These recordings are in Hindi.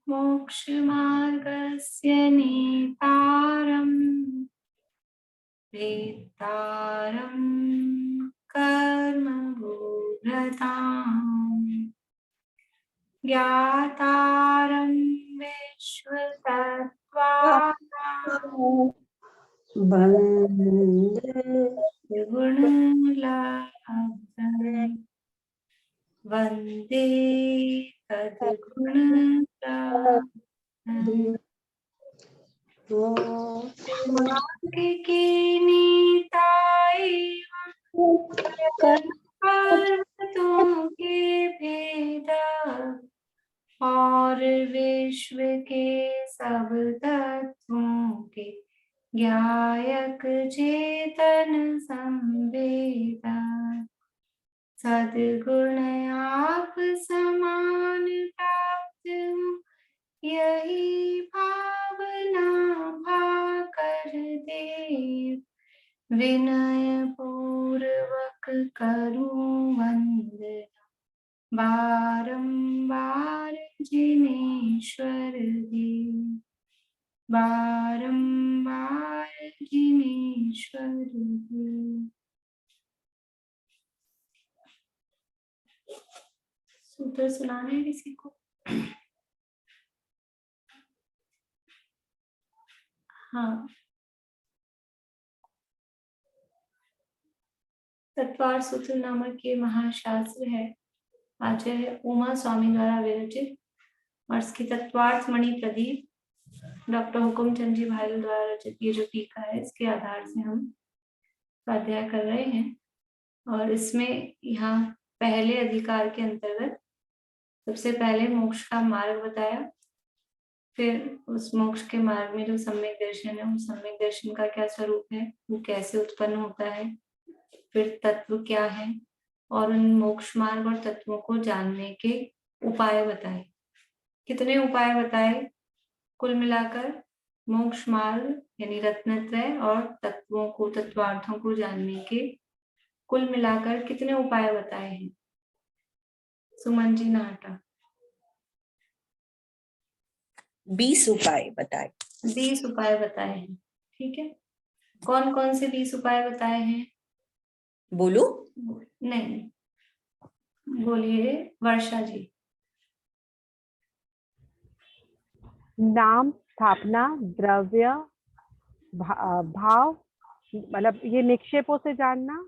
मोक्षमार्गस्य नेतारम् वेत्तारं कर्मभूभृताम् ज्ञातारं विश्वतत्त्वानां वन्दे गुणलब्धं वन्दे तद्गुणलब्धम् के नीताय पर्वतों के भेदा और विश्व के सब तत्वों के ज्ञायक चेतन संवेदा सद्गुण आप समान प्राप्त हो यही भावना भाकर देव विनय पूर्वक करूं वंदना बारंबार जिनेश्वर देव बारंबार जिनेश्वर देव। सूत्र सुनाना है किसी को? हाँ, तत्वार सूत्र नामक ये महाशास्त्र है, आचार्य उमा स्वामी द्वारा विरचित, और इसकी तत्वार्थ मणि प्रदीप डॉक्टर हुकुमचंद जी भायल द्वारा रचित ये जो टीका है, इसके आधार से हम स्वाध्याय कर रहे हैं। और इसमें यहाँ पहले अधिकार के अंतर्गत सबसे पहले मोक्ष का मार्ग बताया, फिर उस मोक्ष के मार्ग में जो सम्यक दर्शन है, उस सम्यक दर्शन का क्या स्वरूप है, वो कैसे उत्पन्न होता है, फिर तत्व क्या है, और उन मोक्ष मार्ग और तत्वों को जानने के उपाय बताए। कितने उपाय बताए? कुल मिलाकर मोक्ष मार्ग यानी रत्नत्रय और तत्वों को, तत्वार्थों को जानने के कुल मिलाकर कितने उपाय बताए हैं? सुमन जी नाटा। 20 उपाय बताए। 20 उपाय बताए हैं, ठीक है। कौन कौन से 20 उपाय बताए हैं? बोलू? नहीं, बोलिए वर्षा जी। नाम, स्थापना, द्रव्य, भाव, मतलब ये निक्षेपों से जानना,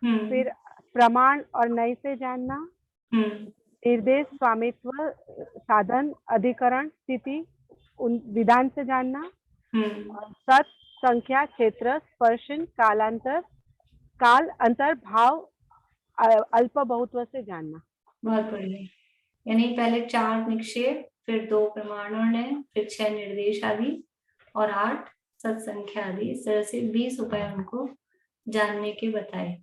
फिर प्रमाण और नय से जानना, निर्देश, स्वामित्व, साधन, अधिकरण, स्थिति, उन विधान से जानना, सत, संख्या, क्षेत्र, स्पर्शन, कालांतर, काल, अंतर, भाव, अल्प बहुत्व से जानना। बहुत बढ़िया। यानी पहले 4 निक्षेप, फिर 2 प्रमाण और नय, फिर 6 निर्देश आदि और 8 सत्संख्या आदि, इस तरह से 20 उपाय हमको जानने के बताए।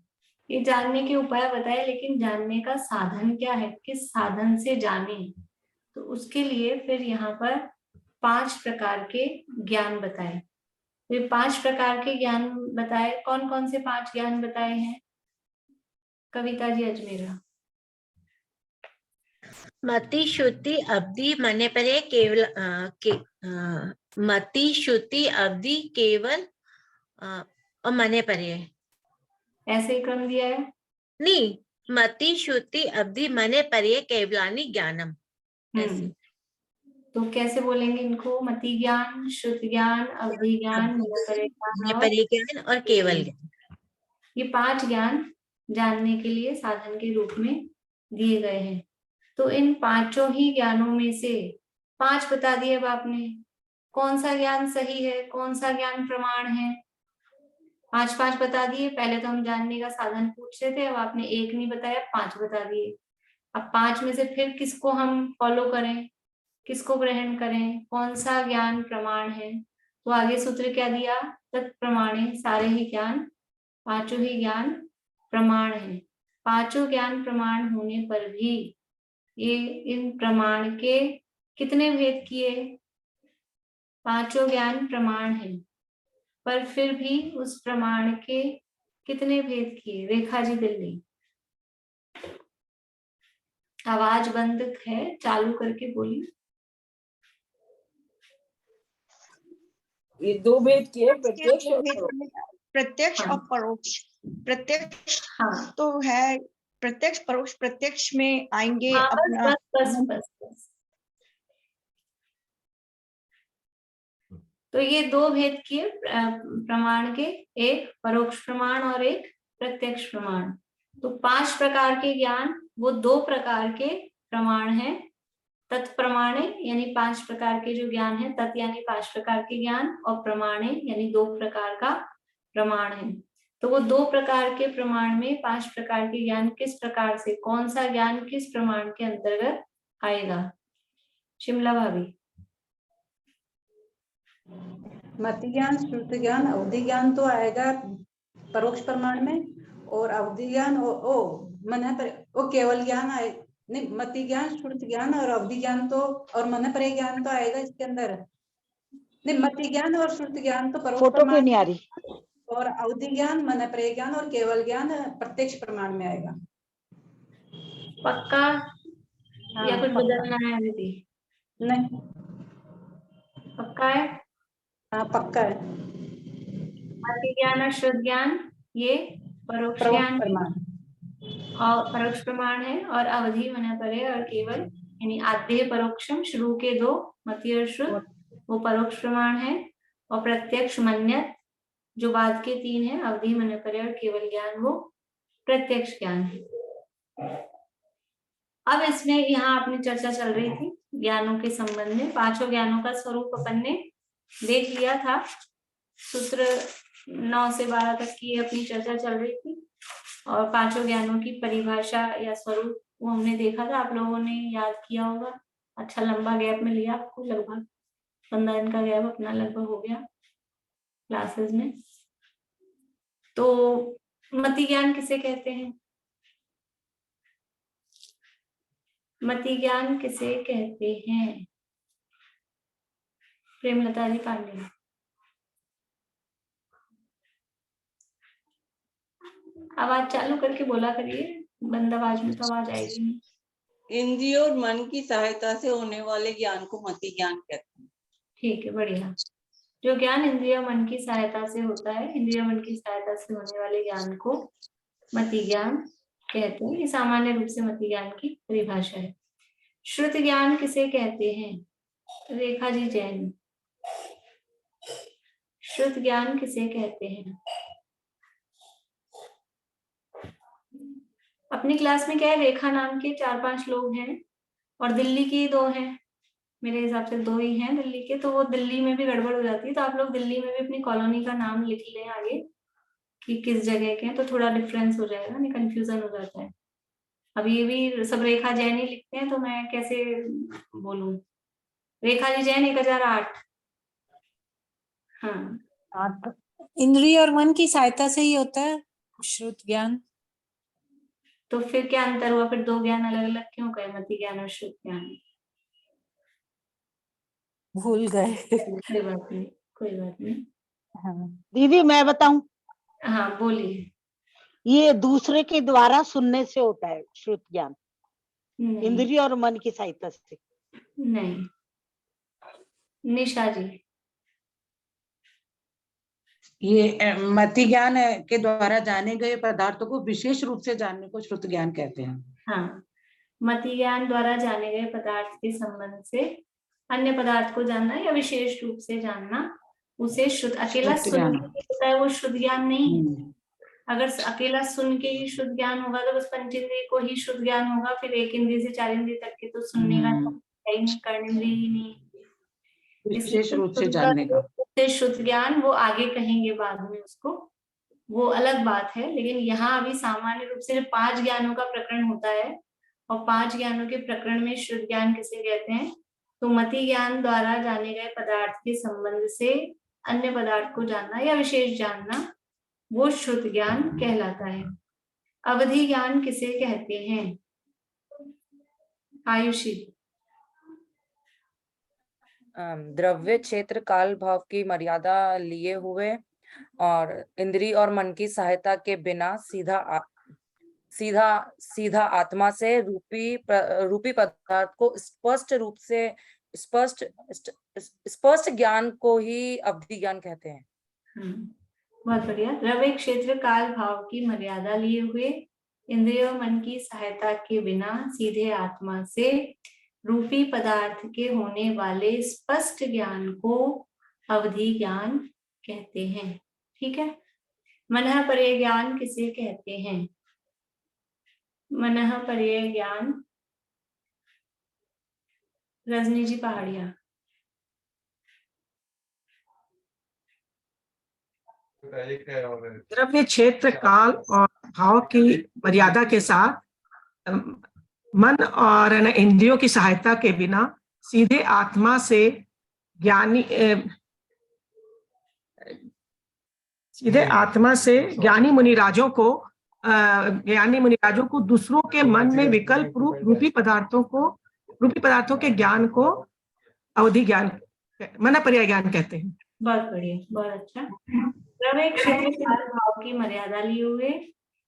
ये जानने के उपाय बताए, लेकिन जानने का साधन क्या है, किस साधन से जाने, तो उसके लिए फिर यहाँ पर 5 प्रकार के ज्ञान बताए। ये 5 प्रकार के ज्ञान बताए। कौन कौन से 5 ज्ञान बताए हैं? कविता जी अजमेरा। मति, श्रुति, अवधि, मने परे, केवल मति, श्रुति, अवधि, केवल और मने परे। ऐसे ही क्रम दिया है? नहीं, मति, श्रुति, अवधि, मने परे, केवलानि ज्ञानम। तो कैसे बोलेंगे इनको? मति ज्ञान, श्रुति ज्ञान, अवधि ज्ञान, मने परे ज्ञान और केवल ज्ञान। ये 5 ज्ञान जानने के लिए साधन के रूप में दिए गए हैं। तो इन 5 ही ज्ञानों में से 5 बता दिए अब आपने। कौन सा ज्ञान सही है, कौन सा ज्ञान प्रमाण है? 5 बता दिए। पहले तो हम जानने का साधन पूछ रहे थे, अब आपने 1 नहीं बताया, 5 बता दिए। अब 5 में से फिर किसको हम फॉलो करें, किसको ग्रहण करें, कौन सा ज्ञान प्रमाण है? तो आगे सूत्र क्या दिया? तत्प्रमाणे, सारे ही ज्ञान, 5 ही ज्ञान प्रमाण है। 5 ज्ञान प्रमाण होने पर भी ये इन प्रमाण के कितने भेद किए? 5 ज्ञान प्रमाण है, पर फिर भी उस प्रमाण के कितने भेद किए? रेखा जी दिल्ली। आवाज बंद है, चालू करके बोलिए। ये दो भेद किए, प्रत्यक्ष दो और भेद परोक्ष। करने का, प्रत्यक्ष हाँ। और परोक्ष। प्रत्यक्ष हाँ तो है, प्रत्यक्ष परोक्ष, प्रत्यक्ष में आएंगे हाँ, बस अपना बस बस बस बस। तो ये दो भेद किए प्रमाण के, एक परोक्ष प्रमाण और एक प्रत्यक्ष प्रमाण। तो 5 प्रकार के ज्ञान वो 2 प्रकार के प्रमाण हैं। तत्प्रमाणे यानी 5 प्रकार के जो ज्ञान है, तत् यानी 5 प्रकार के ज्ञान, और प्रमाणे यानी 2 प्रकार का प्रमाण है। तो वो 2 प्रकार के प्रमाण में 5 प्रकार के ज्ञान किस प्रकार से, कौन सा ज्ञान किस प्रमाण के अंतर्गत आएगा? शिमला भाभी। मति ज्ञान, श्रुति ज्ञान, अवधि ज्ञान तो आएगा परोक्ष प्रमाण में, और अवधि ज्ञान वो केवल ज्ञान आए नहीं, मति ज्ञान, श्रुति ज्ञान और अवधि ज्ञान तो, और मन पर ज्ञान तो आएगा इसके अंदर नहीं। मति ज्ञान और श्रुति ज्ञान तो परोक्ष फोटो क्यों प्रमाण नहीं आ रही? और अवधि ज्ञान, मन पर ज्ञान और केवल ज्ञान प्रत्यक्ष प्रमाण में आएगा। पक्का या कुछ पक्का। बदलना है अभी भी? नहीं, पक्का है? हाँ पक्का है। मति ज्ञान और शुद्ध ज्ञान ये परोक्ष परोक्ष ज्ञान प्रमाण और परोक्ष प्रमाण है, और अवधि मन परे और केवल यानी आद्य परोक्षम, शुरू के 2 मति और शुद्ध वो परोक्ष प्रमाण है, और प्रत्यक्ष मन्यत जो बाद के 3 है, अवधि मन परे और केवल ज्ञान, वो प्रत्यक्ष ज्ञान है। अब इसमें यहाँ अपनी चर्चा चल रही थी ज्ञानों के संबंध में। 5 ज्ञानों का स्वरूप अपन ने देख लिया था। सूत्र 9 से 12 तक की अपनी चर्चा चल रही थी, और 5 ज्ञानों की परिभाषा या स्वरूप वो हमने देखा था। आप लोगों ने याद किया होगा। अच्छा लंबा गैप में लिया आपको, लगभग 15 दिन का गैप अपना लगभग हो गया क्लासेस में। तो मति ज्ञान किसे कहते हैं? मति ज्ञान किसे कहते हैं? प्रेमलता जी पांडे। आवाज चालू करके बोला करिए, बंद आवाज में तो आवाज आएगी नहीं। इंद्रियों और मन की सहायता से होने वाले ज्ञान को मति ज्ञान कहते हैं। ठीक है, बढ़िया। जो ज्ञान इंद्रिय मन की सहायता से होता है, इंद्रिय मन की सहायता से होने वाले ज्ञान को मति ज्ञान कहते हैं। ये सामान्य रूप से मति ज्ञान की परिभाषा है। श्रुति ज्ञान किसे कहते हैं? रेखा जी जैन। श्रुत ज्ञान किसे कहते हैं? अपनी क्लास में क्या है, रेखा नाम के 4-5 लोग हैं, और दिल्ली की 2 हैं। मेरे हिसाब से 2 ही हैं दिल्ली के, तो वो दिल्ली में भी गड़बड़ हो जाती है। तो आप लोग दिल्ली में भी अपनी कॉलोनी का नाम लिख लें आगे कि किस जगह के हैं, तो थोड़ा डिफरेंस हो जाएगा, नहीं कंफ्यूजन हो जाता है। अब ये भी सब रेखा जैन ही लिखते हैं, तो मैं कैसे बोलूं? रेखा जी जैन 1008। हाँ, इंद्रिय और मन की सहायता से ही होता है श्रुत ज्ञान। तो फिर क्या अंतर हुआ? फिर 2 ज्ञान अलग अलग क्यों कहे, मति ज्ञान और श्रुत ज्ञान? भूल गए। कोई बात नहीं, कोई बात नहीं। हाँ। दीदी मैं बताऊं, हाँ बोलिए। ये दूसरे के द्वारा सुनने से होता है श्रुत ज्ञान, नहीं इंद्रिय और मन की सहायता से। नहीं। निशा जी। ये मति ज्ञान के द्वारा जाने गए पदार्थों को विशेष रूप से जानने को श्रुत ज्ञान कहते हैं। हाँ, मति ज्ञान द्वारा जाने गए पदार्थ के संबंध से अन्य पदार्थ को जानना या विशेष रूप से जानना, उसे शुद्ध, अकेला सुन के होता है वो शुद्ध ज्ञान नहीं है। अगर अकेला सुन के ही शुद्ध ज्ञान होगा तो बस पंचेंद्रिय को ही शुद्ध ज्ञान होगा, फिर 1 इंद्रिय से 4 इंद्रिय तक के तो सुनने का है ही नहीं, कर्णेंद्रिय ही नहीं। विशेष रूप से जानने का शुद्ध ज्ञान वो आगे कहेंगे बाद में, उसको वो अलग बात है। लेकिन यहाँ अभी सामान्य रूप से 5 ज्ञानों का प्रकरण होता है, और 5 ज्ञानों के प्रकरण में शुद्ध ज्ञान किसे कहते हैं? तो मति ज्ञान द्वारा जाने गए पदार्थ के संबंध से अन्य पदार्थ को जानना या विशेष जानना, वो शुद्ध ज्ञान कहलाता है। अवधि ज्ञान किसे कहते हैं? आयुषी। द्रव्य क्षेत्र काल भाव की मर्यादा लिए हुए और इंद्रिय और मन की सहायता के बिना सीधा आत्मा से रूपी पदार्थ को स्पष्ट रूप से स्पष्ट स्पष्ट ज्ञान को ही अवधि ज्ञान कहते हैं। बहुत बढ़िया। द्रव्य क्षेत्र काल भाव की मर्यादा लिए हुए इंद्रिय और मन की सहायता के बिना सीधे आत्मा से रूपी पदार्थ के होने वाले स्पष्ट ज्ञान को अवधि ज्ञान कहते हैं। ठीक है। मनः पर्य ज्ञान किसे कहते हैं? मनः पर्य ज्ञान, रजनी जी पहाड़िया। द्रव्य क्षेत्र काल और भाव की मर्यादा के साथ मन और इंद्रियों की सहायता के बिना सीधे आत्मा से ज्ञानी मुनिराजों को दूसरों के मन में विकल्प रूपी पदार्थों के ज्ञान को अवधि ज्ञान, मन पर्याय ज्ञान कहते हैं। बहुत बढ़िया, बहुत अच्छा। द्रव्य क्षेत्र काल भाव की मर्यादा लिए हुए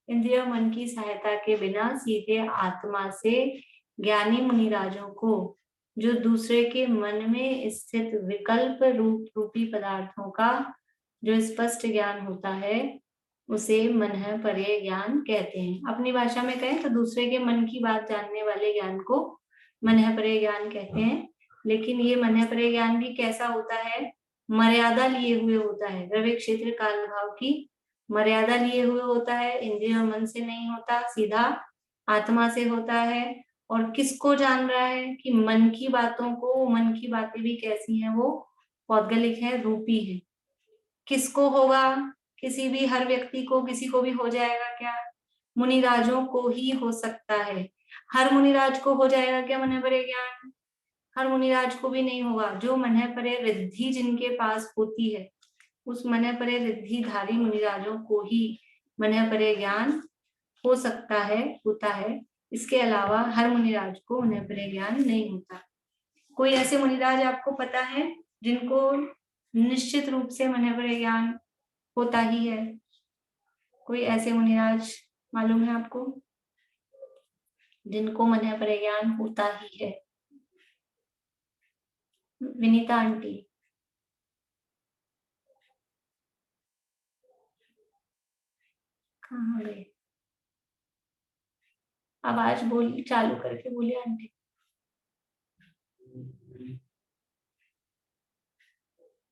इंद्रिय मन की सहायता के बिना सीधे आत्मा से ज्ञानी मुनिराजों को जो दूसरे के मन में स्थित विकल्प रूपी पदार्थों का जो स्पष्ट ज्ञान होता है उसे मनः पर्य ज्ञान कहते हैं। अपनी भाषा में कहें तो दूसरे के मन की बात जानने वाले ज्ञान को मनः पर्य ज्ञान कहते हैं। लेकिन ये मनः पर्य ज्ञान भी कैसा होता है? मर्यादा लिए हुए होता है। द्रव्य क्षेत्र काल भाव की मर्यादा लिए हुए होता है। इंद्रिय और मन से नहीं होता, सीधा आत्मा से होता है। और किसको जान रहा है? कि मन की बातों को, मन की बातें भी कैसी हैं? वो पौद्गलिक है, रूपी है। किसको होगा? किसी भी, हर व्यक्ति को, किसी को भी हो जाएगा क्या? मुनिराजों को ही हो सकता है। हर मुनिराज को हो जाएगा क्या मनः पर्य ज्ञान? हर मुनिराज को भी नहीं होगा। जो मनः पर्य रिद्धि जिनके पास होती है उस मनः पर्य रिद्धिधारी मुनिराजों को ही मनः पर्य ज्ञान हो सकता है, होता है। इसके अलावा हर मुनिराज को मनः पर्य ज्ञान नहीं होता। कोई ऐसे मुनिराज आपको पता है जिनको निश्चित रूप से मनः पर्य ज्ञान होता ही है? कोई ऐसे मुनिराज मालूम है आपको जिनको मनः पर्य ज्ञान होता ही है? विनीता आंटी। कहाँ गए? आवाज चालू करके बोलिए आंटी।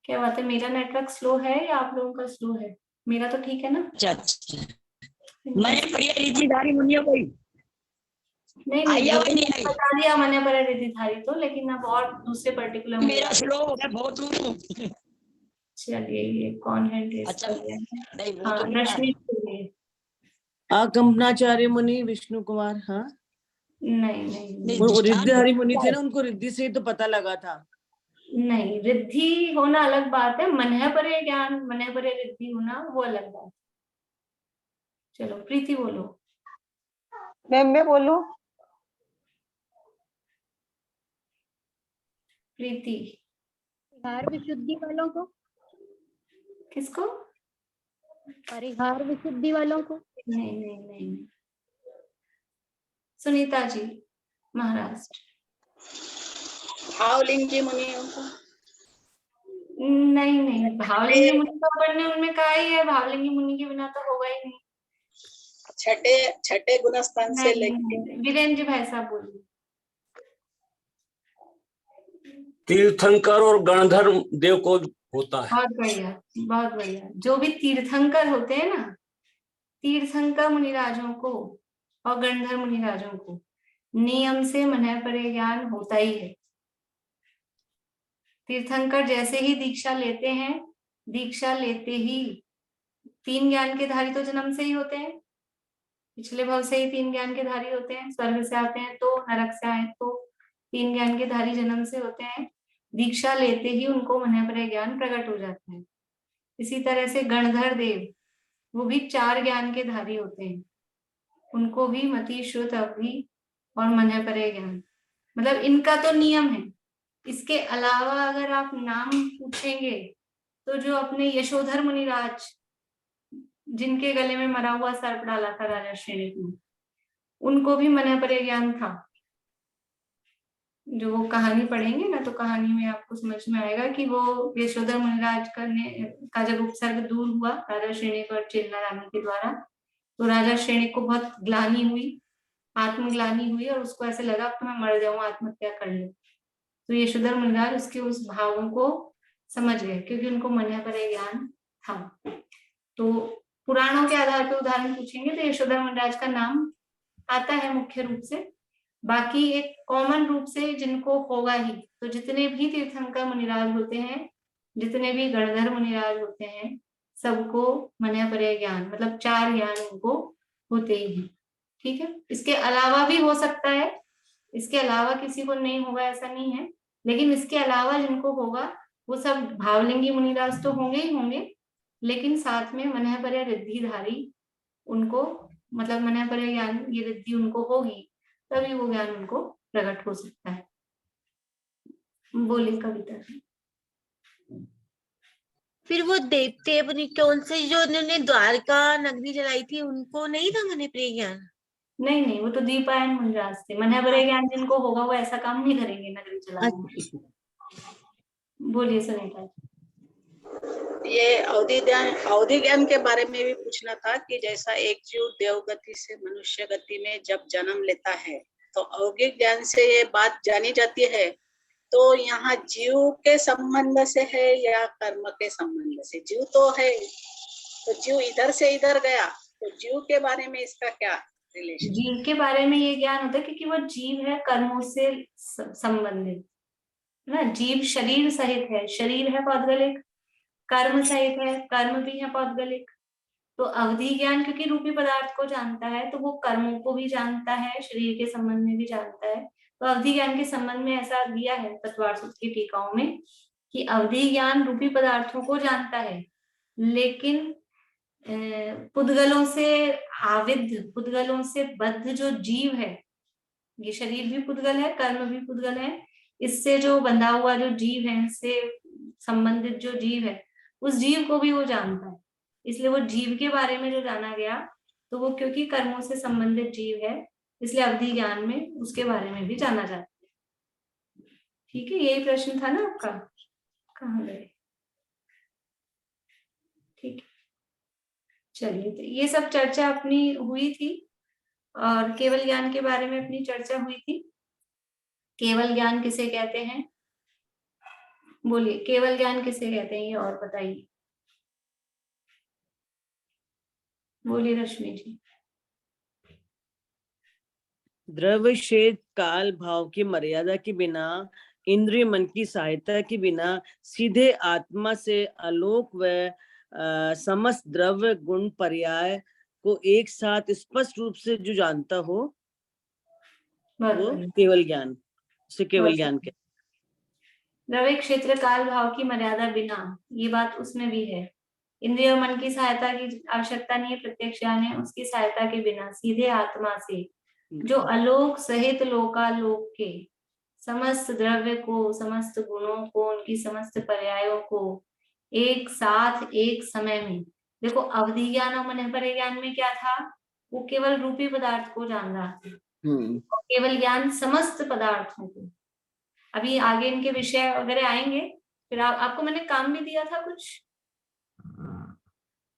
क्या बात है, मेरा नेटवर्क स्लो है या आप लोगों का स्लो है? मेरा तो ठीक है ना? मैंने बढ़िया रिद्धिधारी मुनियों को नहीं बता दिया मैंने पर्य रिद्धिधारी तो, लेकिन अब और दूसरे पर्टिकुलर मेरा स्लो हो गया बहुत। चलिए ये कौन है? अच्छा, रश्मि। कंपनाचार्य मुनि विष्णु कुमार। हाँ नहीं वो रिद्धिधारी मुनि थे ना, उनको रिद्धि से तो पता लगा था। नहीं, रिद्धि होना अलग बात है, मनः पर्य ज्ञान, मनः पर्य रिद्धि होना वो अलग बात। चलो प्रीति बोलो। मैं बोलूं? प्रीति। परिहार विशुद्धि वालों को। किसको? परिहार विशुद्धि वालों को। नहीं। सुनीता जी, महाराष्ट्र। भावलिंगी मुनियों को। नहीं, भावलिंगी मुनि तो पढ़ने उनमें कहा ही है, भावलिंगी मुनि के बिना तो होगा ही नहीं। छठे गुणस्थान से लेकर। वीरेंद्र जी भाई साहब बोलिए। तीर्थंकर और गणधर्म देव को होता है। बहुत बढ़िया। जो भी तीर्थंकर होते हैं ना, तीर्थंकर मुनिराजों को और गणधर मुनिराजों को नियम से मनः पर्य ज्ञान होता ही है। तीर्थंकर जैसे ही दीक्षा लेते हैं, दीक्षा लेते ही 3 ज्ञान के धारी तो जन्म से ही होते हैं, पिछले भव से ही 3 ज्ञान के धारी होते हैं। स्वर्ग से आते हैं तो, नरक से आए तो 3 ज्ञान के धारी जन्म से होते हैं। दीक्षा लेते ही उनको मनः पर्य ज्ञान प्रकट हो जाता है। इसी तरह से गणधर देव, वो भी 4 ज्ञान के धारी होते हैं, उनको भी मति, श्रुत, अवधि और मनः पर्य ज्ञान, मतलब इनका तो नियम है। इसके अलावा अगर आप नाम पूछेंगे तो जो अपने यशोधर मुनिराज, जिनके गले में मरा हुआ सर्प डाला था राजा श्रेणी ने, उनको भी मनः पर्य ज्ञान था। जो वो कहानी पढ़ेंगे ना तो कहानी में आपको समझ में आएगा कि वो यशोधर मुनिराज का जब उपसर्ग दूर हुआ राजा श्रेणिक और चिन्ना रानी के द्वारा, तो राजा श्रेणिक को बहुत ग्लानि हुई, आत्मग्लानि हुई और उसको ऐसे लगा कि मैं मर जाऊं, आत्महत्या कर लूं। तो यशोधर मुनिराज उसके उस भावों को समझ गए क्योंकि उनको मन पर ज्ञान था। तो पुराणों के आधार पर उदाहरण पूछेंगे तो यशोधर मुनिराज का नाम आता है मुख्य रूप से, बाकी एक कॉमन रूप से जिनको होगा ही, तो जितने भी तीर्थंकर मुनिराज होते हैं, जितने भी गणधर मुनिराज होते हैं, सबको मनःपर्य ज्ञान मतलब 4 ज्ञान उनको होते ही हैं। ठीक है, इसके अलावा भी हो सकता है, इसके अलावा किसी को नहीं होगा ऐसा नहीं है, लेकिन इसके अलावा जिनको होगा वो सब भावलिंगी मुनिराज तो होंगे ही होंगे, लेकिन साथ में मनःपर्य रिद्धिधारी उनको मतलब मनःपर्य ज्ञान ये रिद्धि उनको होगी, तभी वो ज्ञान उनको प्रकट हो सकता है। बोलिए कविता। फिर वो देवते कौन से जो उन्होंने द्वारका नगरी जलाई थी उनको नहीं था मनःपर्य ज्ञान? नहीं नहीं, वो तो दीपायन मुनिराज थे। मनःपर्य ज्ञान जिनको होगा वो ऐसा काम नहीं करेंगे नगरी चलाने। बोलिए सुनीता। ये अवधि ज्ञान के बारे में भी पूछना था कि जैसा एक जीव देवगति से मनुष्य गति में जब जन्म लेता है तो अवधि ज्ञान से ये बात जानी जाती है, तो यहाँ जीव के संबंध से है या कर्म के संबंध से? जीव तो है, तो जीव इधर से इधर गया, तो जीव के बारे में इसका क्या रिलेशन? जीव के बारे में ये ज्ञान होता है क्योंकि वो जीव है, कर्मों से संबंधित ना। जीव शरीर सहित है, शरीर है पौद्गलिक, कर्म सहित है, कर्म भी है पौद्गलिक। तो अवधि ज्ञान क्योंकि रूपी पदार्थ को जानता है तो वो कर्मों को भी जानता है, शरीर के संबंध में भी जानता है। तो अवधि ज्ञान के संबंध में ऐसा दिया है तत्वार्थ सूत्र की टीकाओं में कि अवधि ज्ञान रूपी पदार्थों को जानता है, लेकिन पुद्गलों से आविद्ध, पुद्गलों से बद्ध जो जीव है, ये शरीर भी पुद्गल है, कर्म भी पुद्गल है, इससे जो बंधा हुआ जो जीव है, इससे संबंधित जो जीव है, उस जीव को भी वो जानता है। इसलिए वो जीव के बारे में जो जाना गया, तो वो क्योंकि कर्मों से संबंधित जीव है, इसलिए अवधि ज्ञान में उसके बारे में भी जाना जाता है। ठीक है, यही प्रश्न था ना आपका, कहाँ गए? ठीक है, चलिए, तो ये सब चर्चा अपनी हुई थी और केवल ज्ञान के बारे में अपनी चर्चा हुई थी। केवल ज्ञान किसे कहते हैं? बोलिए, केवल ज्ञान किसे कहते हैं ये और बताइए। बोलिए रश्मि जी। द्रव्य क्षेत्र काल भाव की मर्यादा के बिना, इंद्रिय मन की सहायता के बिना सीधे आत्मा से आलोक व समस्त द्रव्य गुण पर्याय को एक साथ स्पष्ट रूप से जो जानता हो वो केवल ज्ञान, उसे केवल ज्ञान कहते हैं। द्रव्य क्षेत्र काल भाव की मर्यादा बिना, ये बात उसमें भी है। इंद्रिय और मन की सहायता की आवश्यकता नहीं है, प्रत्यक्ष ज्ञान है, उसकी सहायता के बिना सीधे आत्मा से जो अलोक सहित लोकालोक के समस्त द्रव्य को, समस्त गुणों को, उनकी समस्त पर्यायों को एक साथ एक समय में, देखो अवधि ज्ञान और मनःपर्य ज्ञान में क्या था, वो केवल रूपी पदार्थ को जान रहा था, केवल ज्ञान समस्त पदार्थों को। अभी आगे इनके विषय वगैरह आएंगे, फिर आपको मैंने काम भी दिया था, कुछ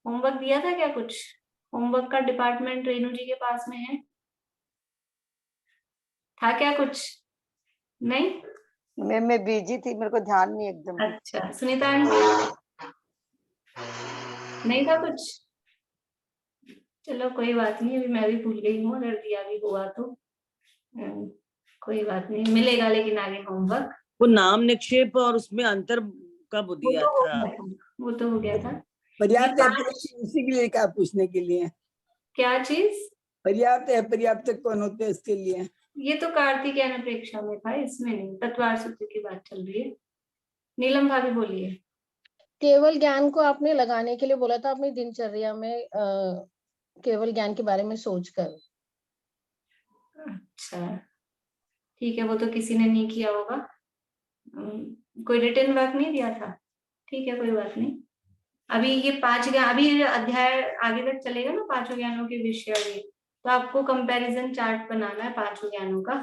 होमवर्क दिया था क्या? कुछ होमवर्क का डिपार्टमेंट रेणु जी के पास में है, था क्या कुछ? नहीं, मैं बिजी थी, मेरे को ध्यान नहीं एकदम। अच्छा, सुनीता नहीं था कुछ? चलो कोई बात नहीं, अभी मैं भी भूल गई हूँ, अगर दिया भी हुआ तो कोई बात नहीं, मिलेगा लेकिन आगे होमवर्क। वो नाम निक्षेप और उसमें अंतर कब दिया था? वो तो हो गया था। पर्याप्त उसी के लिए क्या पूछने के लिए? क्या चीज? पर्याप्त है, पर्याप्त कौन होते हैं इसके लिए? ये तो कार्तिक अनपेक्षा में था, इसमें नहीं। तत्वार्थ सूत्र की बात चल रही है। नीलम भाभी बोलिए। केवल ज्ञान को आपने लगाने के लिए बोला था अपनी दिनचर्या में, केवल ज्ञान के बारे में सोचकर। अच्छा ठीक है, वो तो किसी ने नहीं किया होगा, कोई रिटर्न वर्क नहीं दिया था। ठीक है, कोई बात नहीं। अभी ये 5 ज्ञान, अभी अध्याय आगे तक चलेगा ना 5 ज्ञानों के विषय, तो आपको कंपैरिजन चार्ट बनाना है 5 ज्ञानों का।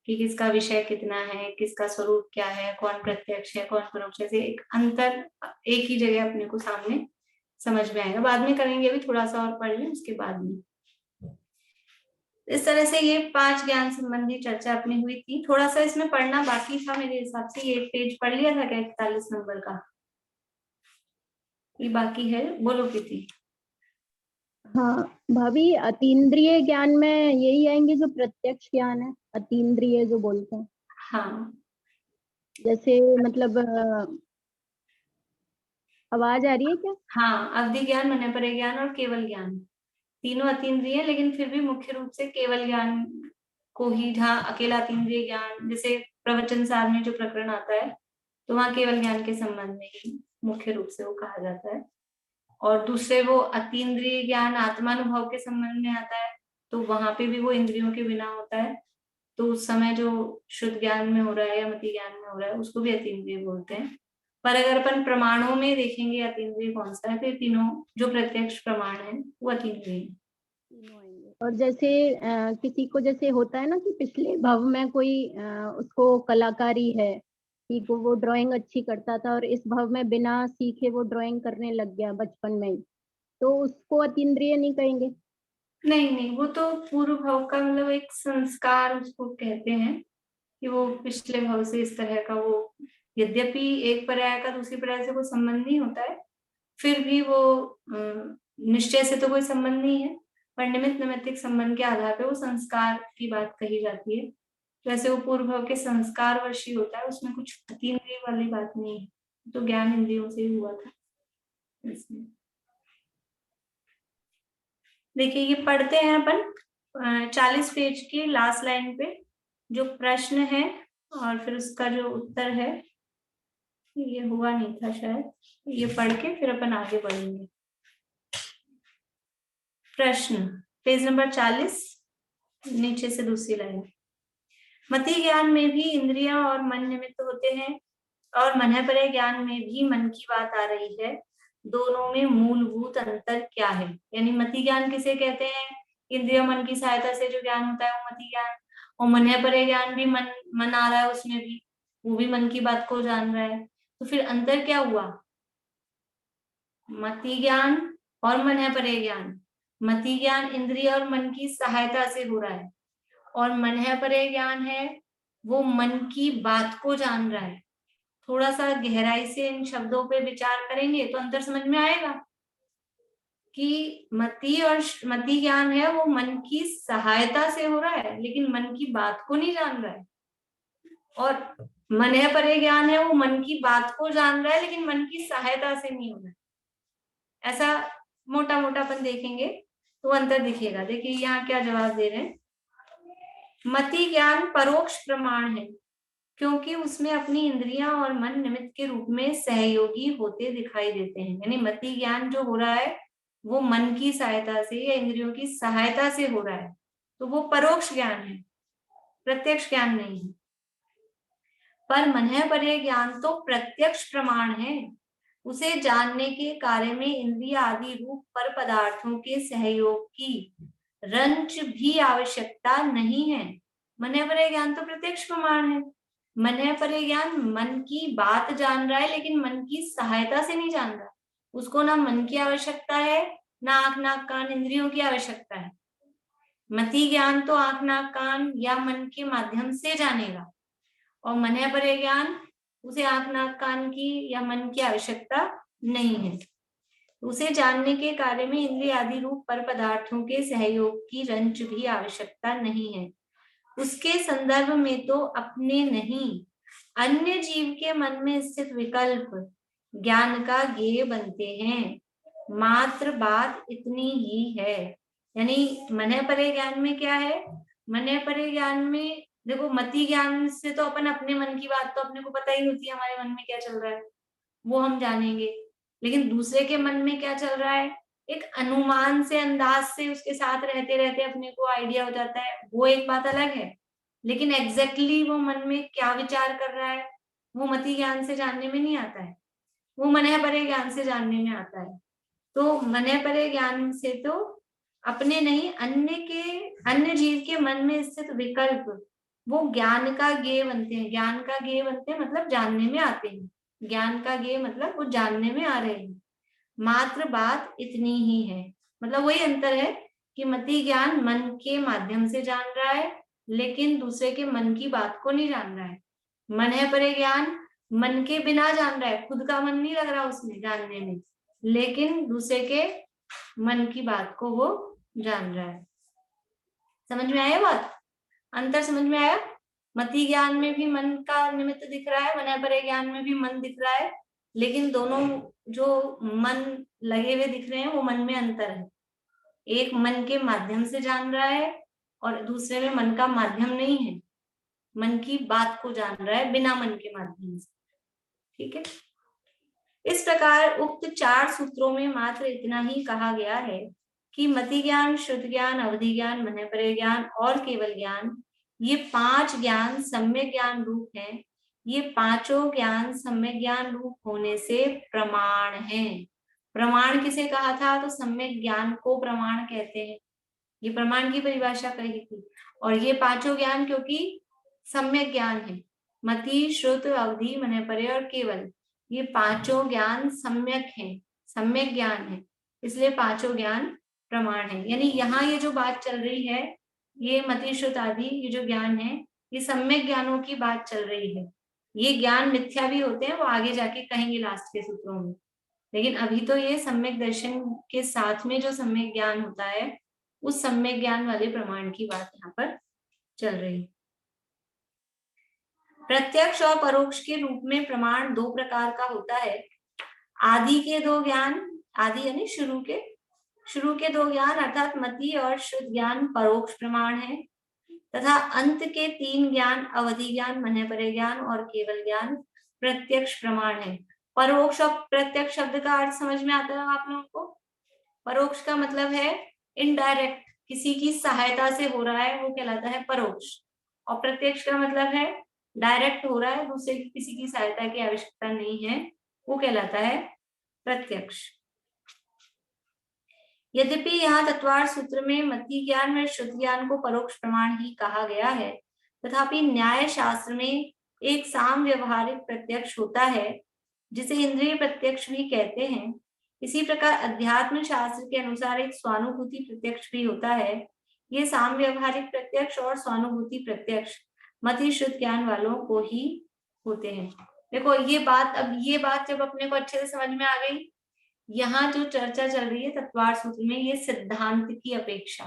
कि किसका विषय कितना है, किसका स्वरूप क्या है, कौन प्रत्यक्ष है, कौन परोक्ष है, ऐसे एक अंतर एक ही जगह अपने को सामने समझ में आएगा। बाद में करेंगे, अभी थोड़ा सा और पढ़ लें उसके बाद में। इस तरह से ये 5 ज्ञान संबंधी चर्चा अपनी हुई थी। थोड़ा सा इसमें पढ़ना बाकी था मेरे हिसाब से। ये पेज पढ़ लिया था क्या 41 नंबर का? ये बाकी है, बोलो प्रीति। हाँ भाभी, अतीन्द्रिय ज्ञान में यही आएंगे जो प्रत्यक्ष ज्ञान है, अतीन्द्रिय जो बोलते हैं। हाँ, जैसे मतलब आवाज आ रही है क्या? हाँ, अवधि ज्ञान, मनःपरक ज्ञान और केवल ज्ञान, तीनों अतीन्द्रिय, लेकिन फिर भी मुख्य रूप से केवल ज्ञान को ही, जहाँ अकेला अतीन्द्रिय ज्ञान, जैसे प्रवचन सार में जो प्रकरण आता है तो वहाँ केवल ज्ञान के संबंध में ही मुख्य रूप से वो कहा जाता है। और दूसरे वो अतीन्द्रिय ज्ञान आत्मानुभव के संबंध में आता है, तो वहां पे भी वो इंद्रियों के बिना होता है। तो उस समय जो शुद्ध ज्ञान में हो रहा है या मति ज्ञान में हो रहा है उसको भी अतीन्द्रिय बोलते हैं। पर अगर अपन प्रमाणों में देखेंगे अतीन्द्रिय कौन सा है, तो तीनों जो प्रत्यक्ष प्रमाण है वो अतीन्द्रिय। और जैसे किसी को जैसे होता है ना कि पिछले भव में कोई उसको कलाकारी है कि वो ड्राइंग अच्छी करता था और इस भव में बिना सीखे वो ड्राइंग करने लग गया बचपन में ही, तो उसको अतीन्द्रिय नहीं कहेंगे? नहीं, वो तो पूर्व भव का मतलब एक संस्कार उसको कहते हैं कि वो पिछले भव से इस तरह का, वो यद्यपि एक पर्याय का दूसरी पर्याय से कोई संबंध नहीं होता है, फिर भी वो निश्चय से तो कोई संबंध नहीं है, पर निमित्त नैमित्तिक संबंध के आधार पर वो संस्कार की बात कही जाती है। वैसे वो पूर्व भव के संस्कार वशी होता है, उसमें कुछ अतीन्द्रिय वाली बात नहीं है, तो ज्ञान इंद्रियों से ही हुआ था इसमें। देखिए ये पढ़ते हैं अपन 40 पेज की लास्ट लाइन पे जो प्रश्न है और फिर उसका जो उत्तर है। ये हुआ नहीं था शायद, ये पढ़ के फिर अपन आगे बढ़ेंगे। प्रश्न पेज नंबर 40, नीचे से दूसरी लाइन। मति ज्ञान में भी इंद्रियां और मन निमित्त होते हैं और मनःपरक ज्ञान में भी मन की बात आ रही है, दोनों में मूलभूत अंतर क्या है? यानी मति ज्ञान किसे कहते हैं? इंद्रिय मन की सहायता से जो ज्ञान होता है वो मति ज्ञान, और मनःपरक ज्ञान भी मन आ रहा है उसमें भी, वो भी मन की बात को जान रहा है। तो फिर अंतर क्या हुआ? मति ज्ञान और मनःपरक ज्ञान, मति ज्ञान इंद्रिय और मन की सहायता से हो रहा है, और मनःपरक ज्ञान है वो मन की बात को जान रहा है। थोड़ा सा गहराई से इन शब्दों पे विचार करेंगे तो अंतर समझ में आएगा कि मति ज्ञान है वो मन की सहायता से हो रहा है लेकिन मन की बात को नहीं जान रहा है, और मनःपरक ज्ञान है वो मन की बात को जान रहा है लेकिन मन की सहायता से नहीं हो रहा है। ऐसा मोटा मोटा अपन देखेंगे तो अंतर दिखेगा। देखिए यहाँ क्या जवाब दे रहे हैं। मति ज्ञान परोक्ष प्रमाण है क्योंकि उसमें अपनी इंद्रियां और मन निमित्त के रूप में सहयोगी होते दिखाई देते हैं। यानी मति ज्ञान जो हो रहा है वो मन की सहायता से या इंद्रियों की सहायता से हो रहा है, तो वो परोक्ष ज्ञान है, प्रत्यक्ष ज्ञान नहीं है। पर मनःपरक ज्ञान तो प्रत्यक्ष प्रमाण है, उसे जानने के कार्य में इंद्रिय आदि रूप पर पदार्थों के सहयोग की रंच भी आवश्यकता नहीं है। मनःपरक ज्ञान तो प्रत्यक्ष प्रमाण है। मनःपरक ज्ञान मन की बात जान रहा है लेकिन मन की सहायता से नहीं जान रहा, उसको ना मन की आवश्यकता है ना आंख नाक कान इंद्रियों की आवश्यकता है। मति ज्ञान तो आंख नाक कान या मन के माध्यम से जानेगा, और मनःपरक ज्ञान उसे आंख नाक कान की या मन की आवश्यकता नहीं है, उसे जानने के कार्य में इंद्रिय आदि रूप पर पदार्थों के सहयोग की रंच भी आवश्यकता नहीं है। उसके संदर्भ में तो अपने नहीं अन्य जीव के मन में स्थित विकल्प ज्ञान का ज्ञेय बनते हैं, मात्र बात इतनी ही है। यानी मनःपरक ज्ञान में क्या है? मनःपरक ज्ञान में देखो, मति ज्ञान से तो अपन अपने मन की बात तो अपने को पता ही होती है, हमारे मन में क्या चल रहा है वो हम जानेंगे, लेकिन दूसरे के मन में क्या चल रहा है एक अनुमान से, अंदाज से उसके साथ रहते रहते अपने को आइडिया हो जाता है, वो एक बात अलग है। लेकिन एग्जैक्टली वो मन में क्या विचार कर रहा है वो मति ज्ञान से जानने में नहीं आता है, वो मनःपरक ज्ञान से जानने में आता है। तो मनःपरक ज्ञान से तो अपने नहीं अन्य जीव के मन में स्थित विकल्प वो ज्ञान का ज्ञेय बनते हैं। ज्ञान का ज्ञेय बनते हैं मतलब जानने में आते हैं। ज्ञान का ज्ञेय मतलब वो जानने में आ रहे हैं। मात्र बात इतनी ही है, मतलब वही अंतर है कि मति ज्ञान मन के माध्यम से जान रहा है, लेकिन दूसरे के मन की बात को नहीं जान रहा है। मन है परे ज्ञान मन के बिना जान रहा है, खुद का मन नहीं लग रहा उसमें जानने में, लेकिन दूसरे के मन की बात को वो जान रहा है। समझ में आया बात? अंतर समझ में आया? मति ज्ञान में भी मन का निमित्त दिख रहा है, मन परे ज्ञान में भी मन दिख रहा है, लेकिन दोनों जो मन लगे हुए दिख रहे हैं वो मन में अंतर है। एक मन के माध्यम से जान रहा है और दूसरे में मन का माध्यम नहीं है, मन की बात को जान रहा है बिना मन के माध्यम से। ठीक है, इस प्रकार उक्त 4 सूत्रों में मात्र इतना ही कहा गया है कि मति ज्ञान, शुद्ध ज्ञान, अवधि ज्ञान, मन परे ज्ञान और केवल ज्ञान, ये 5 ज्ञान सम्यक ज्ञान रूप हैं। ये पांचों ज्ञान सम्यक ज्ञान रूप होने से प्रमाण हैं। प्रमाण किसे कहा था? तो सम्यक ज्ञान को प्रमाण कहते हैं। ये प्रमाण की परिभाषा कही थी। और ये पांचों ज्ञान क्योंकि सम्यक ज्ञान है, मति, श्रुत, अवधि, मन परे और केवल, ये पांचों ज्ञान सम्यक हैं, सम्यक ज्ञान है, इसलिए पांचों ज्ञान प्रमाण है। यानी यहाँ ये जो बात चल रही है, ये मति, श्रुत आदि ये जो ज्ञान है, ये सम्यक ज्ञानों की बात चल रही है। ये ज्ञान मिथ्या भी होते हैं, वो आगे जाके कहेंगे लास्ट के सूत्रों में, लेकिन अभी तो ये सम्यक दर्शन के साथ में जो सम्यक ज्ञान होता है, उस सम्यक ज्ञान वाले प्रमाण की बात यहाँ पर चल रही है। प्रत्यक्ष और परोक्ष के रूप में प्रमाण 2 प्रकार का होता है। आदि के 2 ज्ञान, आदि यानी शुरू के 2 ज्ञान अर्थात मति और शुद्ध ज्ञान परोक्ष प्रमाण है, तथा अंत के 3 ज्ञान अवधि ज्ञान, मन परे ज्ञान और केवल ज्ञान प्रत्यक्ष प्रमाण है। परोक्ष और प्रत्यक्ष शब्द का अर्थ समझ में आता है आप लोगों को? परोक्ष का मतलब है इनडायरेक्ट, किसी की सहायता से हो रहा है, वो कहलाता है परोक्ष। और प्रत्यक्ष का मतलब है डायरेक्ट हो रहा है, दूसरे की किसी की सहायता की आवश्यकता नहीं है, वो कहलाता है प्रत्यक्ष। यद्यपि यहाँ तत्वार्थ सूत्र में मति ज्ञान व शुद्ध ज्ञान को परोक्ष प्रमाण ही कहा गया है, तथापि न्याय शास्त्र में एक साम व्यवहारिक प्रत्यक्ष होता है, जिसे इंद्रिय प्रत्यक्ष भी कहते हैं। इसी प्रकार अध्यात्म शास्त्र के अनुसार एक स्वानुभूति प्रत्यक्ष भी होता है। ये साम व्यवहारिक प्रत्यक्ष और स्वानुभूति प्रत्यक्ष मति शुद्ध ज्ञान वालों को ही होते हैं। देखो ये बात जब अपने को अच्छे से समझ में आ गई, यहाँ जो चर्चा चल रही है तत्वार्थ सूत्र में, ये सिद्धांत की अपेक्षा,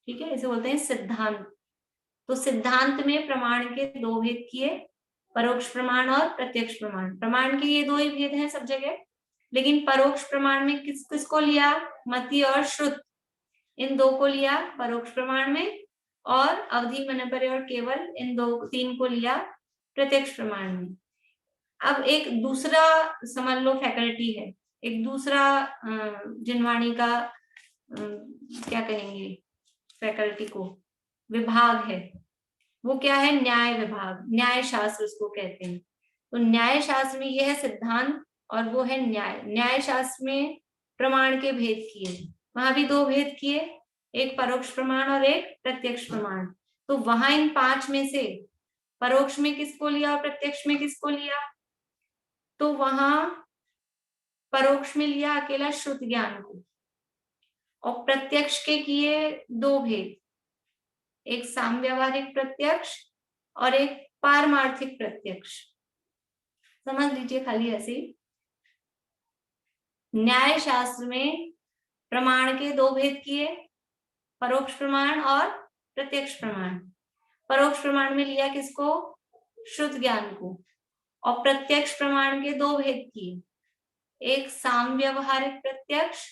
ठीक है, इसे बोलते हैं सिद्धांत। तो सिद्धांत में प्रमाण के 2 भेद किए, परोक्ष प्रमाण और प्रत्यक्ष प्रमाण। प्रमाण के ये 2 ही भेद हैं सब जगह, लेकिन परोक्ष प्रमाण में किसको लिया? मति और श्रुत, इन 2 को लिया परोक्ष प्रमाण में, और अवधि, मन परे और केवल, इन 3 को लिया प्रत्यक्ष प्रमाण में। अब एक दूसरा समझ लो फैकल्टी है, एक दूसरा जिनवाणी का क्या कहेंगे फैकल्टी को, विभाग है, वो क्या है? न्याय विभाग, न्याय शास्त्र उसको कहते हैं। तो न्याय शास्त्र में यह है सिद्धांत और वो है न्याय। न्याय शास्त्र में प्रमाण के भेद किए, वहां भी 2 भेद किए, एक परोक्ष प्रमाण और एक प्रत्यक्ष प्रमाण। तो वहां इन 5 में से परोक्ष में किसको लिया और प्रत्यक्ष में किसको लिया? तो वहां परोक्ष में लिया अकेला शुद्ध ज्ञान को, और प्रत्यक्ष के किए 2 भेद, एक साम व्यवहारिक प्रत्यक्ष और एक पारमार्थिक प्रत्यक्ष। समझ लीजिए खाली ऐसे। न्याय शास्त्र में प्रमाण के 2 भेद किए, परोक्ष प्रमाण और प्रत्यक्ष प्रमाण। परोक्ष प्रमाण में लिया किसको? शुद्ध ज्ञान को। और प्रत्यक्ष प्रमाण के 2 भेद किए, एक साम व्यवहारिक प्रत्यक्ष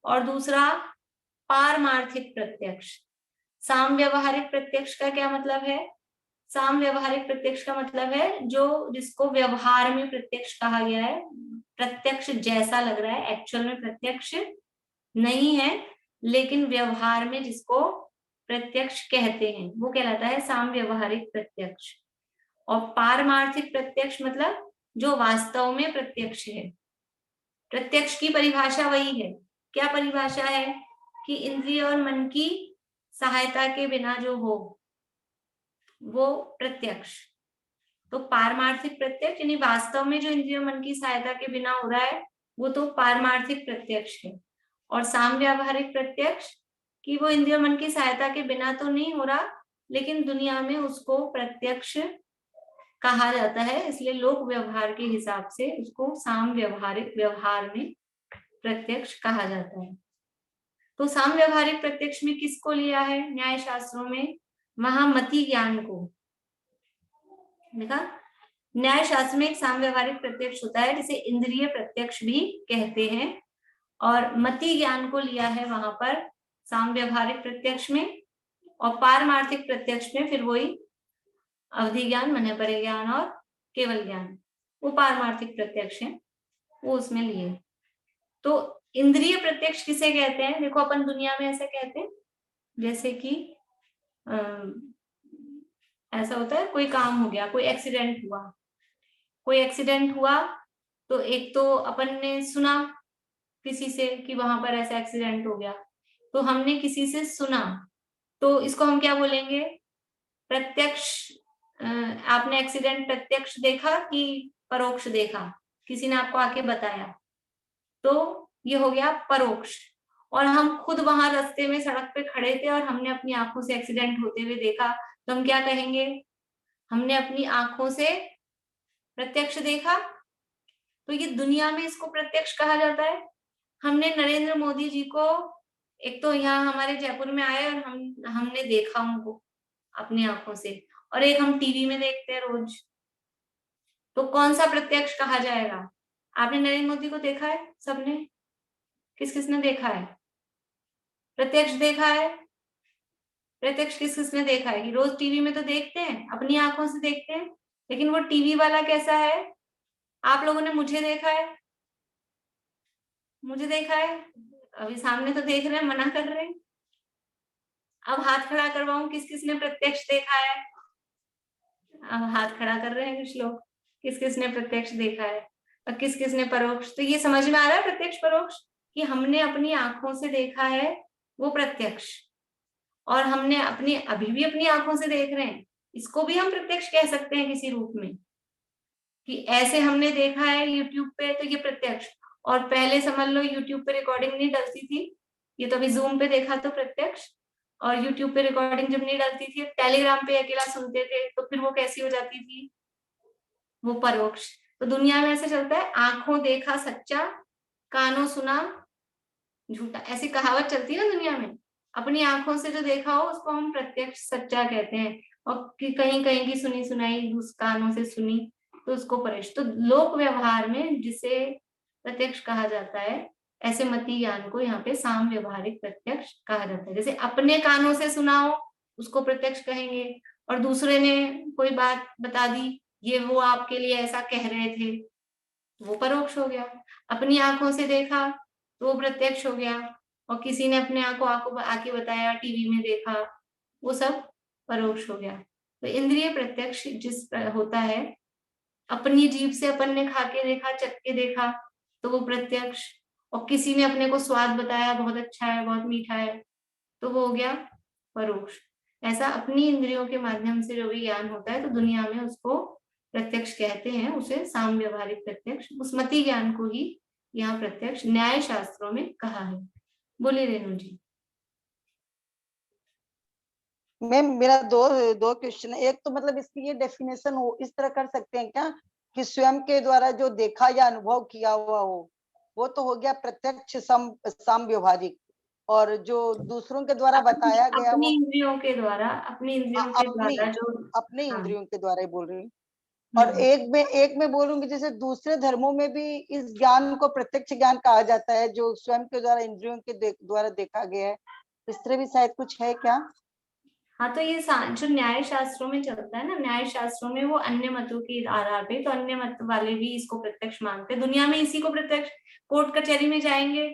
और दूसरा पारमार्थिक प्रत्यक्ष। साम व्यवहारिक प्रत्यक्ष का क्या मतलब है? साम व्यवहारिक प्रत्यक्ष का मतलब है जो जिसको व्यवहार में प्रत्यक्ष कहा गया है, प्रत्यक्ष जैसा लग रहा है, एक्चुअल में प्रत्यक्ष नहीं है, लेकिन व्यवहार में जिसको प्रत्यक्ष कहते हैं वो कहलाता है साम व्यवहारिक प्रत्यक्ष। और पारमार्थिक प्रत्यक्ष मतलब जो वास्तव में प्रत्यक्ष है। प्रत्यक्ष की परिभाषा वही है। क्या परिभाषा है? कि इंद्रिय और मन की सहायता के बिना जो हो, वो प्रत्यक्ष। तो पारमार्थिक प्रत्यक्ष यानी वास्तव में जो इंद्रिय मन की सहायता के बिना हो रहा है वो तो पारमार्थिक प्रत्यक्ष है। और सामव्यावहारिक प्रत्यक्ष कि वो इंद्रिय मन की सहायता के बिना तो नहीं हो रहा, लेकिन दुनिया में उसको प्रत्यक्ष कहा जाता है, इसलिए लोक व्यवहार के हिसाब से उसको सामव्यावहारिक व्यवहार में प्रत्यक्ष कहा जाता है। तो सामव्यावहारिक प्रत्यक्ष में किसको लिया है न्याय शास्त्रों में? महामति ज्ञान को। देखा, न्याय शास्त्र में एक सामव्यावहारिक प्रत्यक्ष होता है जिसे इंद्रिय प्रत्यक्ष भी कहते हैं, और मति ज्ञान को लिया है वहां पर सामव्यावहारिक प्रत्यक्ष में। और पारमार्थिक प्रत्यक्ष में फिर वही अवधि ज्ञान, मन परिज्ञान और केवल ज्ञान, वो पारमार्थिक प्रत्यक्ष है, वो उसमें लिए। तो इंद्रिय प्रत्यक्ष किसे कहते हैं? देखो अपन दुनिया में ऐसे कहते हैं जैसे कि ऐसा होता है कोई काम हो गया, कोई एक्सीडेंट हुआ, तो एक तो अपन ने सुना किसी से कि वहां पर ऐसा एक्सीडेंट हो गया, तो हमने किसी से सुना, तो इसको हम क्या बोलेंगे? प्रत्यक्ष। आपने एक्सीडेंट प्रत्यक्ष देखा कि परोक्ष देखा? किसी ने आपको आके बताया, तो ये हो गया परोक्ष। और हम खुद वहां रास्ते में सड़क पे खड़े थे और हमने अपनी आंखों से एक्सीडेंट होते हुए देखा, तो हम क्या कहेंगे? हमने अपनी आंखों से प्रत्यक्ष देखा। तो ये दुनिया में इसको प्रत्यक्ष कहा जाता है। हमने नरेंद्र मोदी जी को, एक तो यहाँ हमारे जयपुर में आए और हमने देखा उनको अपनी आंखों से, और एक हम टीवी में देखते हैं रोज, तो कौन सा प्रत्यक्ष कहा जाएगा? आपने नरेंद्र मोदी को देखा है? सबने? किस किसने देखा है? प्रत्यक्ष देखा है? प्रत्यक्ष किस किसने देखा है? कि रोज टीवी में तो देखते हैं, अपनी आंखों से देखते हैं, लेकिन वो टीवी वाला कैसा है? आप लोगों ने मुझे देखा है? मुझे देखा है? अभी सामने तो देख रहे हैं, मना कर रहे हैं। अब हाथ खड़ा करवाऊं, किस किसने प्रत्यक्ष देखा है? अब हाथ खड़ा कर रहे हैं कुछ लोग, किस किसने प्रत्यक्ष देखा है और किस किसने परोक्ष। तो ये समझ में आ रहा है प्रत्यक्ष परोक्ष, कि हमने अपनी आंखों से देखा है वो प्रत्यक्ष, और हमने अभी भी अपनी आंखों से देख रहे हैं, इसको भी हम प्रत्यक्ष कह सकते हैं किसी रूप में, कि ऐसे हमने देखा है यूट्यूब पे, तो ये प्रत्यक्ष। और पहले समझ लो यूट्यूब पे रिकॉर्डिंग नहीं डलती थी, ये तो अभी जूम पे देखा तो प्रत्यक्ष, और यूट्यूब पे रिकॉर्डिंग जब नहीं डलती थी, टेलीग्राम पे अकेला सुनते थे, तो फिर वो कैसी हो जाती थी? वो परोक्ष। तो दुनिया में ऐसे चलता है, आंखों देखा सच्चा, कानों सुना झूठा, ऐसी कहावत चलती है ना दुनिया में। अपनी आंखों से जो देखा हो उसको हम प्रत्यक्ष सच्चा कहते हैं, और कहीं कहीं की सुनी सुनाई कानों से सुनी तो उसको परोक्ष। तो लोक व्यवहार में जिसे प्रत्यक्ष कहा जाता है, ऐसे मति ज्ञान को यहाँ पे साम व्यवहारिक प्रत्यक्ष कहा जाता है। जैसे अपने कानों से सुना हो उसको प्रत्यक्ष कहेंगे, और दूसरे ने कोई बात बता दी, ये वो आपके लिए ऐसा कह रहे थे, वो परोक्ष हो गया। अपनी आंखों से देखा तो वो प्रत्यक्ष हो गया, और किसी ने अपने आंखों आके बताया, टीवी में देखा, वो सब परोक्ष हो गया। तो इंद्रिय प्रत्यक्ष जिस होता है, अपनी जीभ से अपन ने खा के देखा, चख के देखा, तो वो प्रत्यक्ष। और किसी ने अपने को स्वाद बताया, बहुत अच्छा है, बहुत मीठा है, तो वो हो गया परोक्ष। ऐसा अपनी इंद्रियों के माध्यम से जो भी ज्ञान होता है, तो दुनिया में उसको प्रत्यक्ष कहते हैं, उसे साम व्यवहारिक प्रत्यक्ष, उस मति ज्ञान को ही यहाँ प्रत्यक्ष न्याय शास्त्रों में कहा है। बोलिए रेणु जी। मैम मेरा दो क्वेश्चन है। एक तो मतलब इसकी ये डेफिनेशन हो इस तरह कर सकते हैं क्या कि स्वयं के द्वारा जो देखा या अनुभव किया हुआ हो वो तो हो गया प्रत्यक्ष साम व्यवहारिक, और जो दूसरों के द्वारा बताया गया अपनी इंद्रियों के द्वारा, अपनी इंद्रियों के द्वारा जो अपने इंद्रियों के द्वारा ही बोल रही हूँ। और एक में बोलूंगी जैसे दूसरे धर्मों में भी इस ज्ञान को प्रत्यक्ष ज्ञान कहा जाता है, जो स्वयं के द्वारा इंद्रियों के द्वारा देखा गया है। इस तरह भी शायद कुछ है क्या? हाँ, तो ये जो न्याय शास्त्रों में चलता है ना, न्याय शास्त्रों में वो अन्य मतों के आधार पे, तो अन्य मत वाले भी इसको प्रत्यक्ष मानते हैं। दुनिया में इसी को प्रत्यक्ष, कोर्ट कचहरी में जाएंगे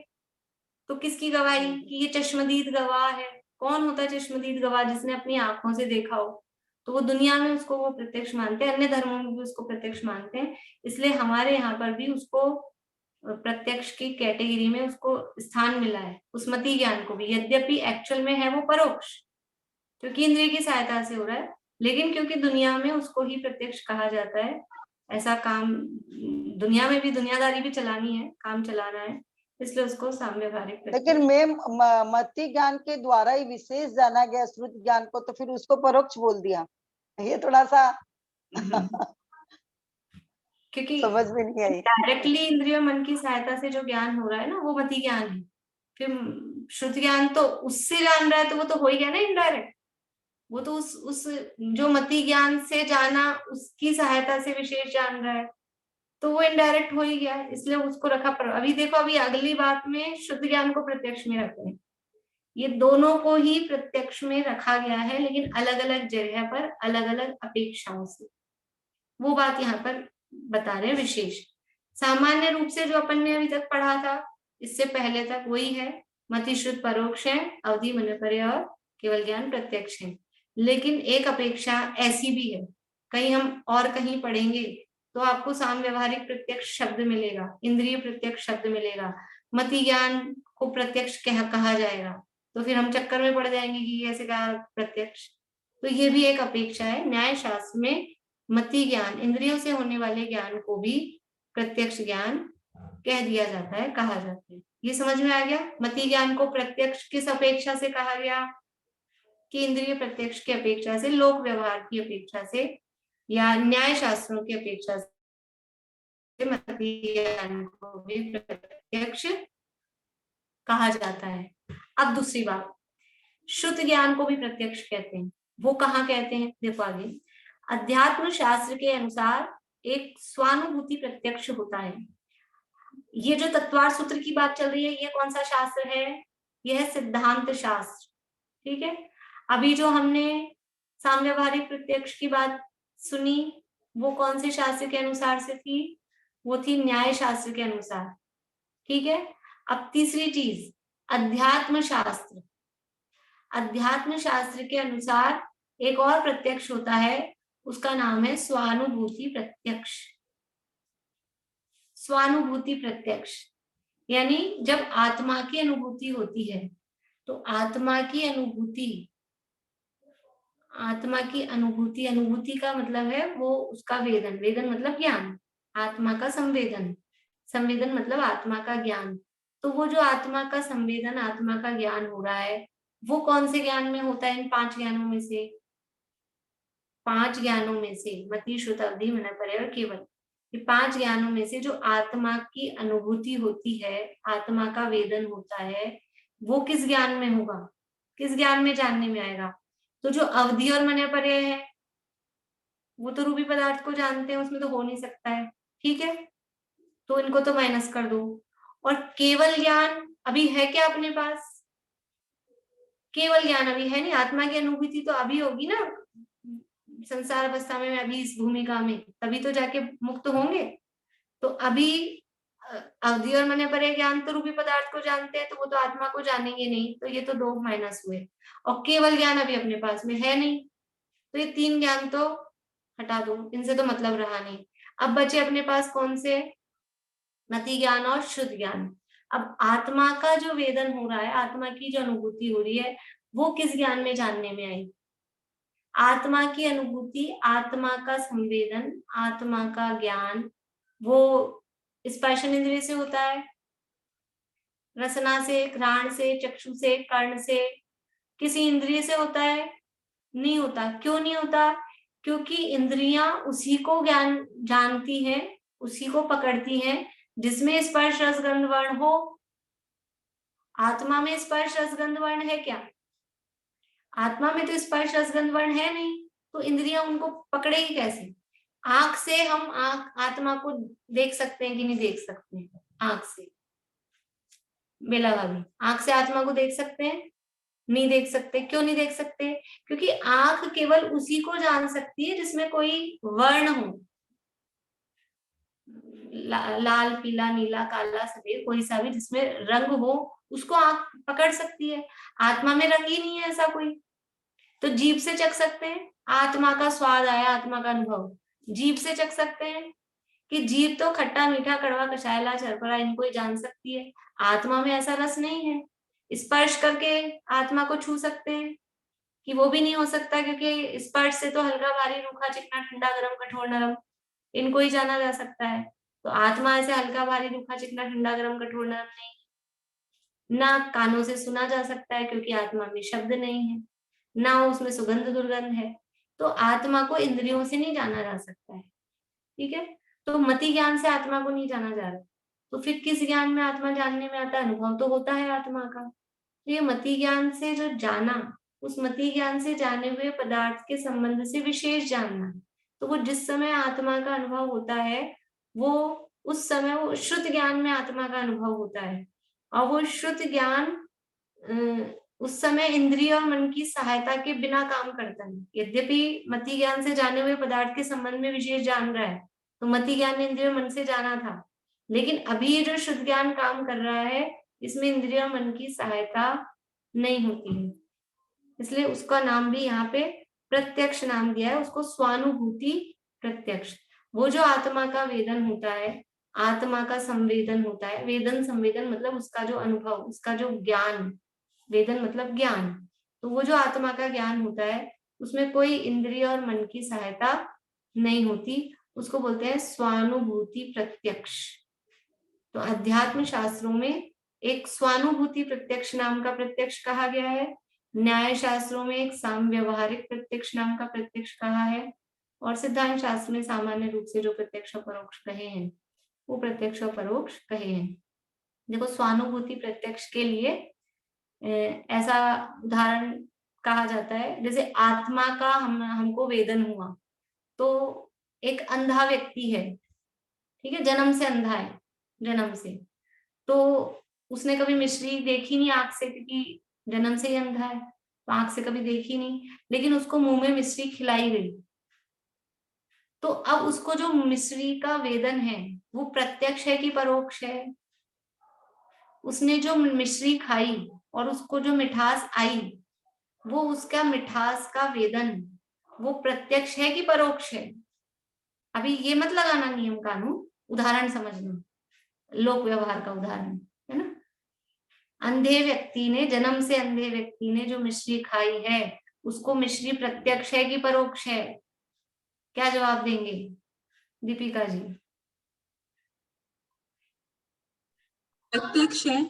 तो किसकी गवाही कि ये चश्मदीद गवाह है? कौन होता है चश्मदीद गवाह? जिसने अपनी आंखों से देखा हो, तो वो दुनिया में उसको वो प्रत्यक्ष मानते हैं, अन्य धर्मों में भी उसको प्रत्यक्ष मानते हैं। इसलिए हमारे यहाँ पर भी उसको प्रत्यक्ष की कैटेगरी में उसको स्थान मिला है, उस मति ज्ञान को भी, यद्यपि एक्चुअल में है वो परोक्ष, क्योंकि इंद्रिय की सहायता से हो रहा है, लेकिन क्योंकि दुनिया में उसको ही प्रत्यक्ष कहा जाता है, ऐसा काम दुनिया में भी दुनियादारी भी चलानी है, काम चलाना है, इसलिए उसको साम्यवहारिक लेकिन मैम मति ज्ञान के द्वारा ही विशेष जाना गया श्रुत ज्ञान को, तो फिर उसको परोक्ष बोल दिया, ये थोड़ा सा क्योंकि समझ में नहीं आई। डायरेक्टली इंद्रिय मन की सहायता से जो ज्ञान हो रहा है ना, वो मति ज्ञान है। फिर श्रुत ज्ञान तो उससे जान रहा है, तो वो तो हो ही गया ना इनडायरेक्ट, वो तो उस जो मति ज्ञान से जाना उसकी सहायता से विशेष जान रहा है, तो वो इनडायरेक्ट हो ही गया, इसलिए उसको रखा। पर अभी देखो, अभी अगली बात में शुद्ध ज्ञान को प्रत्यक्ष में रखते हैं, ये दोनों को ही प्रत्यक्ष में रखा गया है, लेकिन अलग अलग जगह पर अलग अलग अपेक्षाओं से, वो बात यहाँ पर बता रहे हैं विशेष। सामान्य रूप से जो अपन ने अभी तक पढ़ा था इससे पहले तक वही है, मति शुद्ध परोक्ष है, अवधि मनोपर्य और केवल ज्ञान प्रत्यक्ष है। लेकिन एक अपेक्षा ऐसी भी है, कहीं हम और कहीं पढ़ेंगे तो आपको साम्यवहारिक प्रत्यक्ष शब्द मिलेगा, इंद्रिय प्रत्यक्ष शब्द मिलेगा, मति ज्ञान को प्रत्यक्ष कहा जाएगा, तो फिर हम चक्कर में पड़ जाएंगे कि ऐसे कहा प्रत्यक्ष। तो ये भी एक अपेक्षा है। न्याय शास्त्र में मति ज्ञान, इंद्रियों से होने वाले ज्ञान को भी प्रत्यक्ष ज्ञान कह दिया जाता है, कहा जाता है। ये समझ में आ गया? मति ज्ञान को प्रत्यक्ष किस अपेक्षा से कहा गया? कि इंद्रिय प्रत्यक्ष की अपेक्षा से, लोक व्यवहार की अपेक्षा से, या न्याय शास्त्रों की अपेक्षा से मति ज्ञान को भी प्रत्यक्ष कहा जाता है। अब दूसरी बात, शुद्ध ज्ञान को भी प्रत्यक्ष कहते हैं। वो कहाँ कहते हैं? देखो आगे, अध्यात्म शास्त्र के अनुसार एक स्वानुभूति प्रत्यक्ष होता है। ये जो तत्वार्थ सूत्र की बात चल रही है, ये कौन सा शास्त्र है? यह है सिद्धांत शास्त्र, ठीक है। अभी जो हमने साम्यवहारिक प्रत्यक्ष की बात सुनी, वो कौन से शास्त्र के अनुसार से थी? वो थी न्याय शास्त्र के अनुसार, ठीक है। अब तीसरी चीज, अध्यात्म शास्त्र। अध्यात्म शास्त्र के अनुसार एक और प्रत्यक्ष होता है, उसका नाम है स्वानुभूति प्रत्यक्ष। स्वानुभूति प्रत्यक्ष यानी जब आत्मा की अनुभूति होती है, तो आत्मा की अनुभूति, अनुभूति का मतलब है वो उसका वेदन, वेदन मतलब ज्ञान, आत्मा का संवेदन, संवेदन मतलब आत्मा का ज्ञान। तो वो जो आत्मा का संवेदन, आत्मा का ज्ञान हो रहा है, वो कौन से ज्ञान में होता है? इन 5 ज्ञानों में से, 5 ज्ञानों में से, मति श्रुत अवधि मनोपर्य और केवल, ये 5 ज्ञानों में से जो आत्मा की अनुभूति होती है, आत्मा का वेदन होता है, वो किस ज्ञान में होगा? किस ज्ञान में जानने में आएगा? तो जो अवधि और मनोपर्य है, वो तो रूपी पदार्थ को जानते हैं, उसमें तो हो नहीं सकता है, ठीक है, तो इनको तो माइनस कर दो। और केवल ज्ञान अभी है क्या अपने पास? केवल ज्ञान अभी है नहीं। आत्मा की अनुभूति तो अभी होगी ना, संसार अवस्था में, अभी इस भूमिका में, तभी तो जाके मुक्त होंगे। तो अभी अवधि और मनोपर्य ज्ञान तो रूपी पदार्थ को जानते हैं, तो वो तो आत्मा को जानेंगे नहीं, तो ये तो 2 माइनस हुए। और केवल ज्ञान अभी अपने पास में है नहीं, तो ये 3 ज्ञान तो हटा दो, इनसे तो मतलब रहा नहीं। अब बचे अपने पास कौन से? मति ज्ञान और शुद्ध ज्ञान। अब आत्मा का जो वेदन हो रहा है, आत्मा की जो अनुभूति हो रही है, वो किस ज्ञान में जानने में आई? आत्मा की अनुभूति, आत्मा का संवेदन, आत्मा का ज्ञान, वो स्पर्शन इंद्रिय से होता है, रसना से, घ्राण से, चक्षु से, कर्ण से, किसी इंद्रिय से होता है? नहीं होता। क्यों नहीं होता? क्योंकि इंद्रियां उसी को ज्ञान जानती हैं, उसी को पकड़ती हैं जिसमें स्पर्श रस गंध वर्ण हो। आत्मा में स्पर्श रस गंध वर्ण है क्या? आत्मा में तो स्पर्श रस गंध वर्ण है नहीं, तो इंद्रियां उनको पकड़ेगी कैसे? आंख से हम आत्मा को देख सकते हैं कि नहीं देख सकते हैं? आंख से, बेला भाभी, आंख से आत्मा को देख सकते हैं? नहीं देख सकते। क्यों नहीं देख सकते? क्योंकि आंख केवल उसी को जान सकती है जिसमें कोई वर्ण हो, लाल, पीला, नीला, काला, सफेद, कोई सा भी जिसमें रंग हो, उसको आंख पकड़ सकती है। आत्मा में रंग ही नहीं है ऐसा कोई। तो जीभ से चख सकते हैं, आत्मा का स्वाद आया, आत्मा का अनुभव, जीभ से चख सकते हैं कि जीभ तो खट्टा, मीठा, कड़वा, कषायला, चरपरा, इनको ही जान सकती है। आत्मा में ऐसा रस नहीं है। स्पर्श करके आत्मा को छू सकते हैं, कि वो भी नहीं हो सकता, क्योंकि स्पर्श से तो हल्का भारी रूखा चिकना ठंडा गरम कठोर नरम इनको ही जाना जा सकता है। तो आत्मा ऐसे हल्का भारी रूखा चिकना ठंडा गरम कठोर नरम नहीं, ना कानों से सुना जा सकता है क्योंकि आत्मा में शब्द नहीं है, ना उसमें सुगंध दुर्गंध है। तो आत्मा को इंद्रियों से नहीं जाना जा सकता है, ठीक है। तो मति ज्ञान से आत्मा को नहीं जाना जा रहा, तो फिर किस ज्ञान में आत्मा जानने में आता है? अनुभव तो होता है आत्मा का। तो ये मति ज्ञान से जो जाना, उस मति ज्ञान से जाने हुए पदार्थ के संबंध से विशेष जानना, तो वो जिस समय आत्मा का अनुभव होता है वो उस समय वो श्रुत ज्ञान में आत्मा का अनुभव होता है। और वो श्रुत ज्ञान उस समय इंद्रिय और मन की सहायता के बिना काम करता है। यद्यपि मति ज्ञान से जाने हुए पदार्थ के संबंध में विशेष जान रहा है, तो मति ज्ञान ने इंद्रिय मन से जाना था, लेकिन अभी ये जो शुद्ध ज्ञान काम कर रहा है इसमें इंद्रिय और मन की सहायता नहीं होती है, इसलिए उसका नाम भी यहाँ पे प्रत्यक्ष नाम दिया है उसको, स्वानुभूति प्रत्यक्ष। वो जो आत्मा का वेदन होता है, आत्मा का संवेदन होता है, वेदन संवेदन मतलब उसका जो अनुभव, उसका जो ज्ञान, वेदन मतलब ज्ञान, तो वो जो आत्मा का ज्ञान होता है उसमें कोई इंद्रिय और मन की सहायता नहीं होती, उसको बोलते हैं स्वानुभूति प्रत्यक्ष। तो अध्यात्म शास्त्रों में एक स्वानुभूति प्रत्यक्ष नाम का प्रत्यक्ष कहा गया है, न्याय शास्त्रों में एक साम व्यवहारिक प्रत्यक्ष नाम का प्रत्यक्ष कहा है, और सिद्धांत शास्त्र में सामान्य रूप से जो प्रत्यक्ष और परोक्ष कहे हैं वो प्रत्यक्ष और परोक्ष कहे हैं। देखो स्वानुभूति प्रत्यक्ष के लिए ऐसा उदाहरण कहा जाता है, जैसे आत्मा का हमको वेदन हुआ, तो एक अंधा व्यक्ति है, ठीक है, जन्म से अंधा है, जन्म से, तो उसने कभी मिश्री देखी नहीं आंख से, क्योंकि जन्म से ही अंधा है, तो आंख से कभी देखी नहीं, लेकिन उसको मुंह में मिश्री खिलाई गई, तो अब उसको जो मिश्री का वेदन है वो प्रत्यक्ष है कि परोक्ष है? उसने जो मिश्री खाई और उसको जो मिठास आई, वो उसका मिठास का वेदन वो प्रत्यक्ष है कि परोक्ष है? अभी ये मत लगाना नियम कानून, उदाहरण समझना, लोक व्यवहार का उदाहरण है ना। अंधे व्यक्ति ने, जन्म से अंधे व्यक्ति ने जो मिश्री खाई है उसको मिश्री प्रत्यक्ष है कि परोक्ष है? क्या जवाब देंगे दीपिका जी? प्रत्यक्ष है।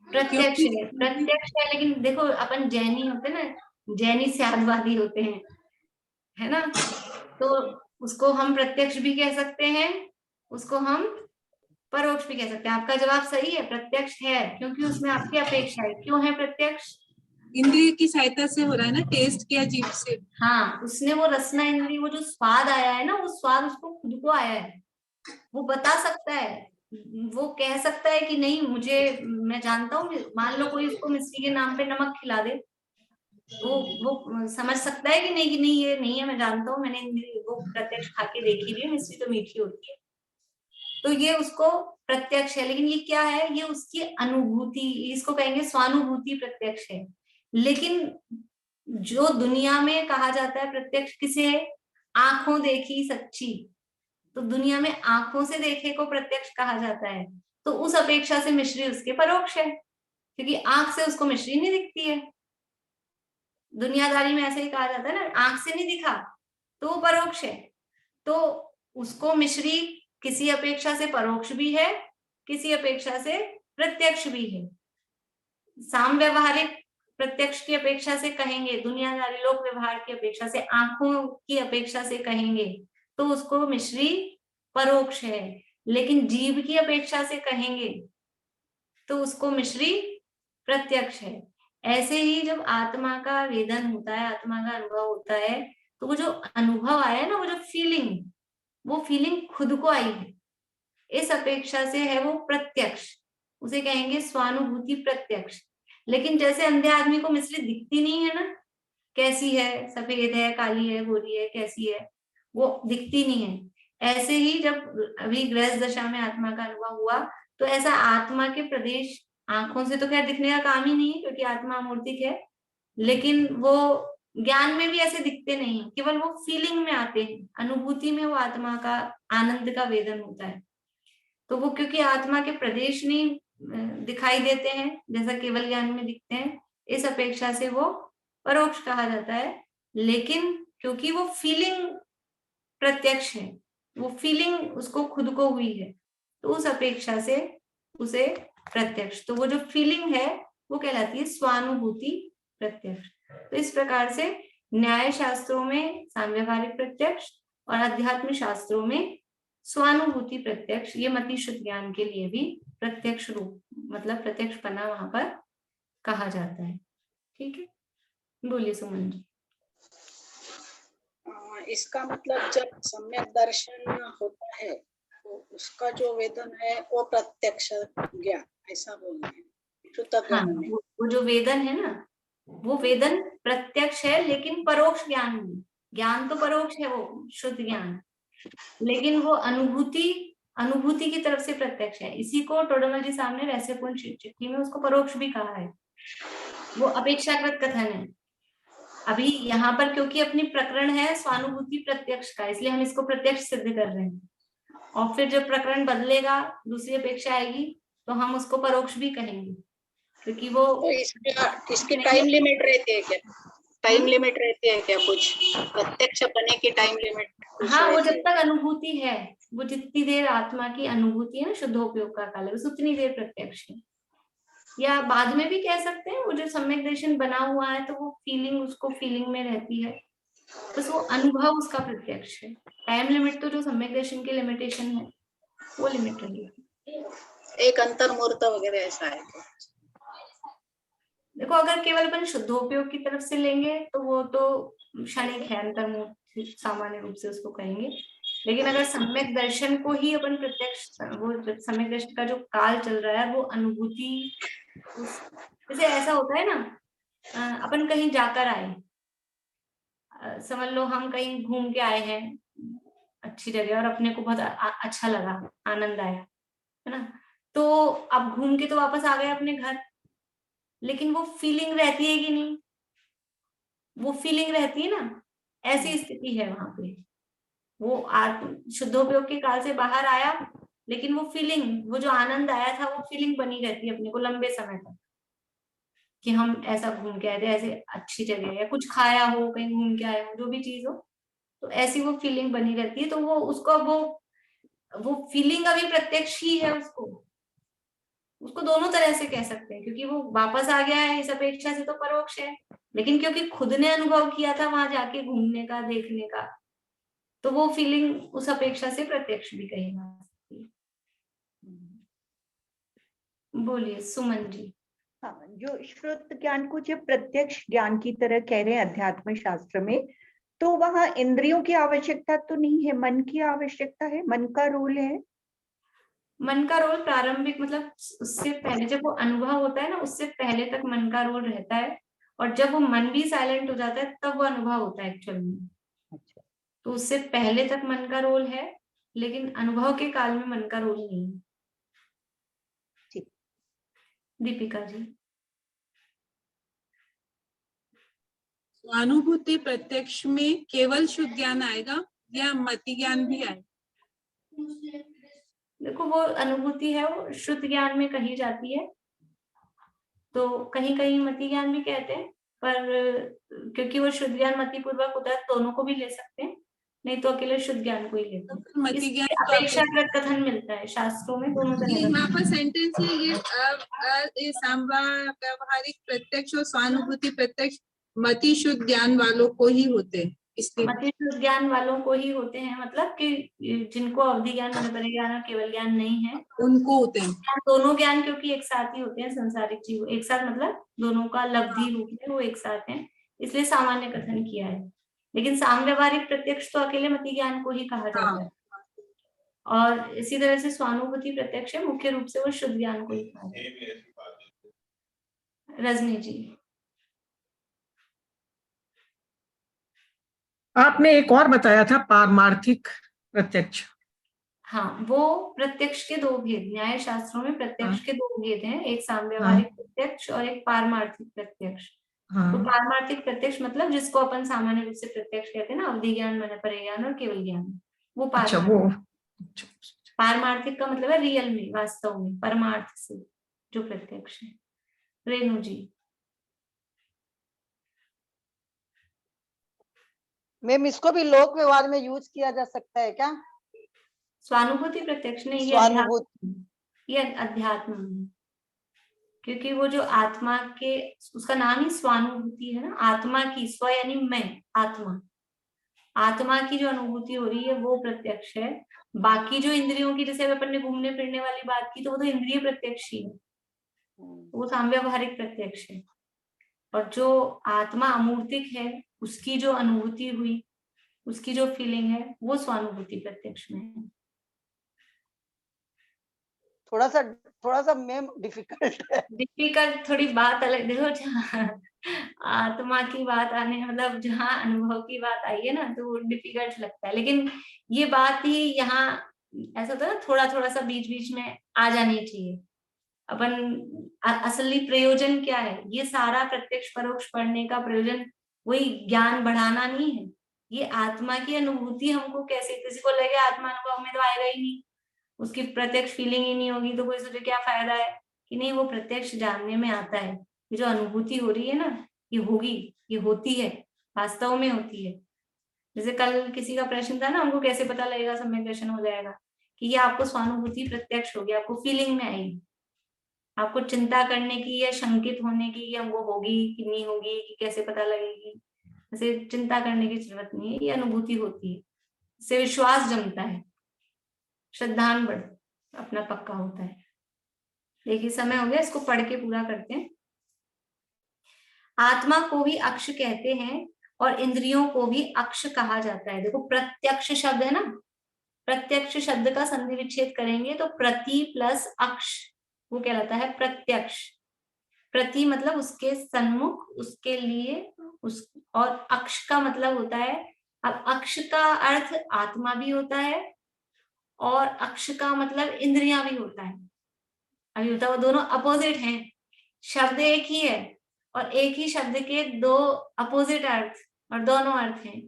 प्रत्यक्ष है, प्रत्यक्ष है, लेकिन देखो अपन जैनी होते ना, जैनी स्यादवादी होते हैं, है ना, तो उसको हम प्रत्यक्ष भी कह सकते हैं, उसको हम परोक्ष भी कह सकते हैं। आपका जवाब सही है, प्रत्यक्ष है, क्योंकि उसमें आपकी अपेक्षा है। क्यों है प्रत्यक्ष? इंद्रिय की सहायता से हो रहा है ना, टेस्ट किया जीभ से। हाँ, उसने वो रसना इंद्रिय, वो जो स्वाद आया है ना, वो स्वाद उसको खुद को आया है, वो बता सकता है, वो कह सकता है कि नहीं मुझे, मैं जानता हूँ, मान लो कोई उसको मिश्री के नाम पे नमक खिला दे, वो समझ सकता है कि नहीं ये नहीं है, मैं जानता हूँ, मैंने वो प्रत्यक्ष खा के देखी हुई है, मिश्री तो मीठी होती है, तो ये उसको प्रत्यक्ष है। लेकिन ये क्या है? ये उसकी अनुभूति, इसको कहेंगे स्वानुभूति प्रत्यक्ष है। लेकिन जो दुनिया में कहा जाता है प्रत्यक्ष किसे है? आंखों देखी सच्ची, तो दुनिया में आंखों से देखे को प्रत्यक्ष कहा जाता है, तो उस अपेक्षा से मिश्री उसके परोक्ष है, क्योंकि आंख से उसको मिश्री नहीं दिखती है। दुनियादारी में ऐसे ही कहा जाता है ना, आंख से नहीं दिखा तो वो परोक्ष है, तो उसको मिश्री किसी अपेक्षा से परोक्ष भी है, किसी अपेक्षा से प्रत्यक्ष भी है। साम व्यवहारिक प्रत्यक्ष की अपेक्षा से कहेंगे, दुनियादारी लोक व्यवहार की अपेक्षा से, आंखों की अपेक्षा से कहेंगे तो उसको मिश्री परोक्ष है, लेकिन जीभ की अपेक्षा से कहेंगे तो उसको मिश्री प्रत्यक्ष है। ऐसे ही जब आत्मा का वेदन होता है, आत्मा का अनुभव होता है, तो वो जो अनुभव आया है ना, वो जो फीलिंग, वो फीलिंग खुद को आई है, इस अपेक्षा से है वो प्रत्यक्ष, उसे कहेंगे स्वानुभूति प्रत्यक्ष। लेकिन जैसे अंधे आदमी को मिश्री दिखती नहीं है ना, कैसी है, सफेद है, काली है, गोरी है, कैसी है, वो दिखती नहीं है। ऐसे ही जब अभी गृहस्थ दशा में आत्मा का अनुभव हुआ, तो ऐसा आत्मा के प्रदेश आंखों से तो खैर दिखने का काम ही नहीं है, क्योंकि आत्मा अमूर्तिक है, लेकिन वो ज्ञान में भी ऐसे दिखते नहीं, केवल वो फीलिंग में आते हैं, अनुभूति में वो आत्मा का आनंद का वेदन होता है। तो वो क्योंकि आत्मा के प्रदेश नहीं दिखाई देते हैं जैसा केवल ज्ञान में दिखते हैं, इस अपेक्षा से वो परोक्ष कहा जाता है, लेकिन क्योंकि वो फीलिंग प्रत्यक्ष है, वो फीलिंग उसको खुद को हुई है, तो उस अपेक्षा से उसे प्रत्यक्ष, तो वो जो फीलिंग है वो कहलाती है स्वानुभूति प्रत्यक्ष। तो इस प्रकार से न्याय शास्त्रों में सांव्यवहारिक प्रत्यक्ष और अध्यात्म शास्त्रों में स्वानुभूति प्रत्यक्ष, ये मति शुद्ध ज्ञान के लिए भी प्रत्यक्ष रूप मतलब प्रत्यक्षपना वहां पर कहा जाता है। ठीक है, बोलिए सुमन जी। इसका मतलब जब सम्यक दर्शन होता है तो उसका जो वेदन है वो प्रत्यक्ष ज्ञान, ऐसा बोल रहे हैं शुद्ध ज्ञान में। वो जो वेदन है ना, वो वेदन प्रत्यक्ष है लेकिन परोक्ष ज्ञान नहीं। ज्ञान तो परोक्ष है, वो शुद्ध ज्ञान, लेकिन वो अनुभूति की तरफ से प्रत्यक्ष है। इसी को टोडरमल जी साहब ने रहस्यपूर्ण चिट्ठी में उसको परोक्ष भी कहा है, वो अपेक्षाकृत कथन है। अभी यहाँ पर क्योंकि अपनी प्रकरण है स्वानुभूति प्रत्यक्ष का, इसलिए हम इसको प्रत्यक्ष सिद्ध कर रहे हैं, और फिर जब प्रकरण बदलेगा, दूसरी अपेक्षा आएगी, तो हम उसको परोक्ष भी कहेंगे, क्योंकि वो तो इसकी टाइम लिमिट रहती है क्या? टाइम लिमिट रहती है क्या कुछ प्रत्यक्ष बने की टाइम लिमिट? हाँ, वो जब तक अनुभूति है, वो जितनी देर आत्मा की अनुभूति है ना, शुद्धोपयोग का काल है, बस उतनी देर प्रत्यक्ष है। या बाद में भी कह सकते हैं, वो जो सम्यक दर्शन बना हुआ है तो वो फीलिंग उसको फीलिंग में रहती है, बस वो अनुभव उसका प्रत्यक्ष है। टाइम लिमिट तो जो सम्यक दर्शन की लिमिटेशन है वो लिमिट रहेगी। एक अंतर्मुहूर्त वगैरह ऐसा है? देखो, अगर केवल अपन शुद्धोपयोग की तरफ से लेंगे तो वो तो क्षणिक है, अंतर्मुहूर्त सामान्य रूप से उसको कहेंगे। लेकिन अगर सम्यक दर्शन को ही अपन प्रत्यक्ष, वो सम्यक दर्शन का जो काल चल रहा है वो अनुभूति, जैसे ऐसा होता है ना, अपन कहीं जाकर आए, समझ लो हम कहीं घूम के आए हैं अच्छी जगह और अपने को बहुत अच्छा लगा, आनंद आया, है ना, तो अब घूम के तो वापस आ गए अपने घर, लेकिन वो फीलिंग रहती है कि नहीं? वो फीलिंग रहती है ना, ऐसी स्थिति है वहां पे। वो शुद्धोपयोग के काल से बाहर आया, लेकिन वो फीलिंग, वो जो आनंद आया था, वो फीलिंग बनी रहती है अपने को लंबे समय तक, कि हम ऐसा घूम के आए थे, ऐसे अच्छी जगह, या कुछ खाया हो, कहीं घूम के आए हो, जो भी चीज हो, तो ऐसी वो फीलिंग बनी रहती है। तो वो उसको वो फीलिंग अभी प्रत्यक्ष ही है, उसको दोनों तरह से कह सकते हैं, क्योंकि वो वापस आ गया है इस अपेक्षा से तो परोक्ष है, लेकिन क्योंकि खुद ने अनुभव किया था वहां जाके घूमने का, देखने का, तो वो फीलिंग उस अपेक्षा से प्रत्यक्ष भी कही जा सकती है। बोलिए सुमन जी। हाँ, जो श्रुत ज्ञान को जब प्रत्यक्ष ज्ञान की तरह कह रहे हैं अध्यात्म शास्त्र में, तो वहां इंद्रियों की आवश्यकता तो नहीं है, मन की आवश्यकता है, मन का रोल है। मन का रोल प्रारंभिक, मतलब उससे पहले जब वो अनुभव होता है ना, उससे पहले तक मन का रोल रहता है, और जब वो मन भी साइलेंट हो जाता है तब वो अनुभव होता है एक्चुअल में। अच्छा, तो उससे पहले तक मन का रोल है, लेकिन अनुभव के काल में मन का रोल नहीं है। ठीक। दीपिका जी। स्वानुभूति प्रत्यक्ष में केवल शुद्ध ज्ञान आएगा या मति ज्ञान भी आएगा? देखो, वो अनुभूति है, वो शुद्ध ज्ञान में कही जाती है, तो कहीं कहीं मति ज्ञान भी कहते हैं, पर क्योंकि वो शुद्ध ज्ञान मति पूर्वक होता है, दोनों को भी ले सकते हैं, नहीं तो अकेले शुद्ध ज्ञान को ही लेते हैं। मति ज्ञान तो अपेक्षाकृत कथन मिलता है शास्त्रों में, दोनों तरह का। यहाँ पर सेंटेंस है ये व्यावहारिक प्रत्यक्ष और स्वानुभूति प्रत्यक्ष मति शुद्ध ज्ञान वालों को ही होते हैं, इसलिए मति शुद्ध ज्ञान वालों को ही होते हैं, मतलब कि जिनको अवधि ज्ञान, मनोपरि ज्ञान और केवल ज्ञान नहीं है, उनको होते हैं। दोनों ज्ञान क्योंकि एक साथ ही होते हैं, संसारिक जीव एक साथ, मतलब दोनों का लब्धि रूप में वो एक साथ है, इसलिए सामान्य कथन किया है। लेकिन सामव्यवहारिक प्रत्यक्ष तो अकेले मति ज्ञान को ही कहा जाता है, और इसी तरह से स्वानुभूति प्रत्यक्ष है, मुख्य रूप से वो शुद्ध ज्ञान को ही कहा जाता है। रजनी जी। आपने एक और बताया था, पारमार्थिक प्रत्यक्ष। हाँ, वो प्रत्यक्ष के दो भेद, न्याय शास्त्रों में प्रत्यक्ष के दो भेद हैं, एक सामव्यवहारिक प्रत्यक्ष और एक पारमार्थिक प्रत्यक्ष। तो पारमार्थिक प्रत्यक्ष मतलब जिसको अपन सामान्य रूप से प्रत्यक्ष कहते हैं ना, अवधि ज्ञान, मनोपरि ज्ञान और केवल ज्ञान, वो पारमार्थिक। पारमार्थिक का मतलब है रियल में, वास्तव में, परमार्थ से जो प्रत्यक्ष है। रेणु जी। मैम इसको भी लोक व्यवहार में यूज किया जा सकता है क्या? स्वानुभूति प्रत्यक्ष नहीं, ये स्वानुभूति, ये अध्यात्म है, क्योंकि वो जो आत्मा के, उसका नाम ही स्वानुभूति है ना, आत्मा की, स्व यानी मैं, आत्मा, आत्मा की जो अनुभूति हो रही है वो प्रत्यक्ष है। बाकी जो इंद्रियों की, जैसे अपन ने घूमने फिरने वाली बात की, तो वो तो इंद्रिय प्रत्यक्ष ही है, वो साम्यवहारिक प्रत्यक्ष है। और जो आत्मा अमूर्तिक है, उसकी जो अनुभूति हुई, उसकी जो फीलिंग है, वो स्वानुभूति प्रत्यक्ष में है। थोड़ा सा मैम डिफिकल्ट है। डिफिकल्ट थोड़ी बात अलग, देखो जहाँ आत्मा की बात आने, मतलब जहाँ अनुभव की बात आई है ना, तो वो डिफिकल्ट लगता है। लेकिन ये बात ही यहाँ ऐसा होता है ना, थोड़ा थोड़ा सा बीच बीच में आ जानी चाहिए। अपन असली प्रयोजन क्या है, ये सारा प्रत्यक्ष परोक्ष पढ़ने का प्रयोजन वही ज्ञान बढ़ाना नहीं है, ये आत्मा की अनुभूति हमको कैसे, किसी को लगे आत्मा अनुभव में तो आएगा ही नहीं, उसकी प्रत्यक्ष फीलिंग ही नहीं होगी, तो कोई सोचे क्या फायदा है, कि नहीं, वो प्रत्यक्ष जानने में आता है। ये जो अनुभूति हो रही है ना, ये होगी, ये होती है, वास्तव में होती है। जैसे कल किसी का प्रश्न था ना, हमको कैसे पता लगेगा, सम्यक दर्शन हो जाएगा, कि ये आपको स्वानुभूति प्रत्यक्ष होगी, आपको फीलिंग में आएगी। आपको चिंता करने की या शंकित होने की, ये हमको होगी कि नहीं होगी, कि कैसे पता लगेगी, ऐसे चिंता करने की जरूरत नहीं है, ये अनुभूति होती है, इससे विश्वास जमता है, श्रद्धान बढ़ अपना पक्का होता है। देखिए समय हो गया, इसको पढ़ के पूरा करते हैं। आत्मा को भी अक्ष कहते हैं और इंद्रियों को भी अक्ष कहा जाता है। देखो प्रत्यक्ष शब्द है ना, प्रत्यक्ष शब्द का संधि विच्छेद करेंगे तो प्रति प्लस अक्ष वो कहलाता है प्रत्यक्ष। प्रति मतलब उसके सन्मुख, उसके लिए, उस, और अक्ष का मतलब होता है, अब अक्ष का अर्थ आत्मा भी होता है और अक्ष का मतलब इंद्रियां भी होता है। अभी होता है, वो दोनों अपोजिट हैं, शब्द एक ही है और एक ही शब्द के दो अपोजिट अर्थ और दोनों अर्थ हैं।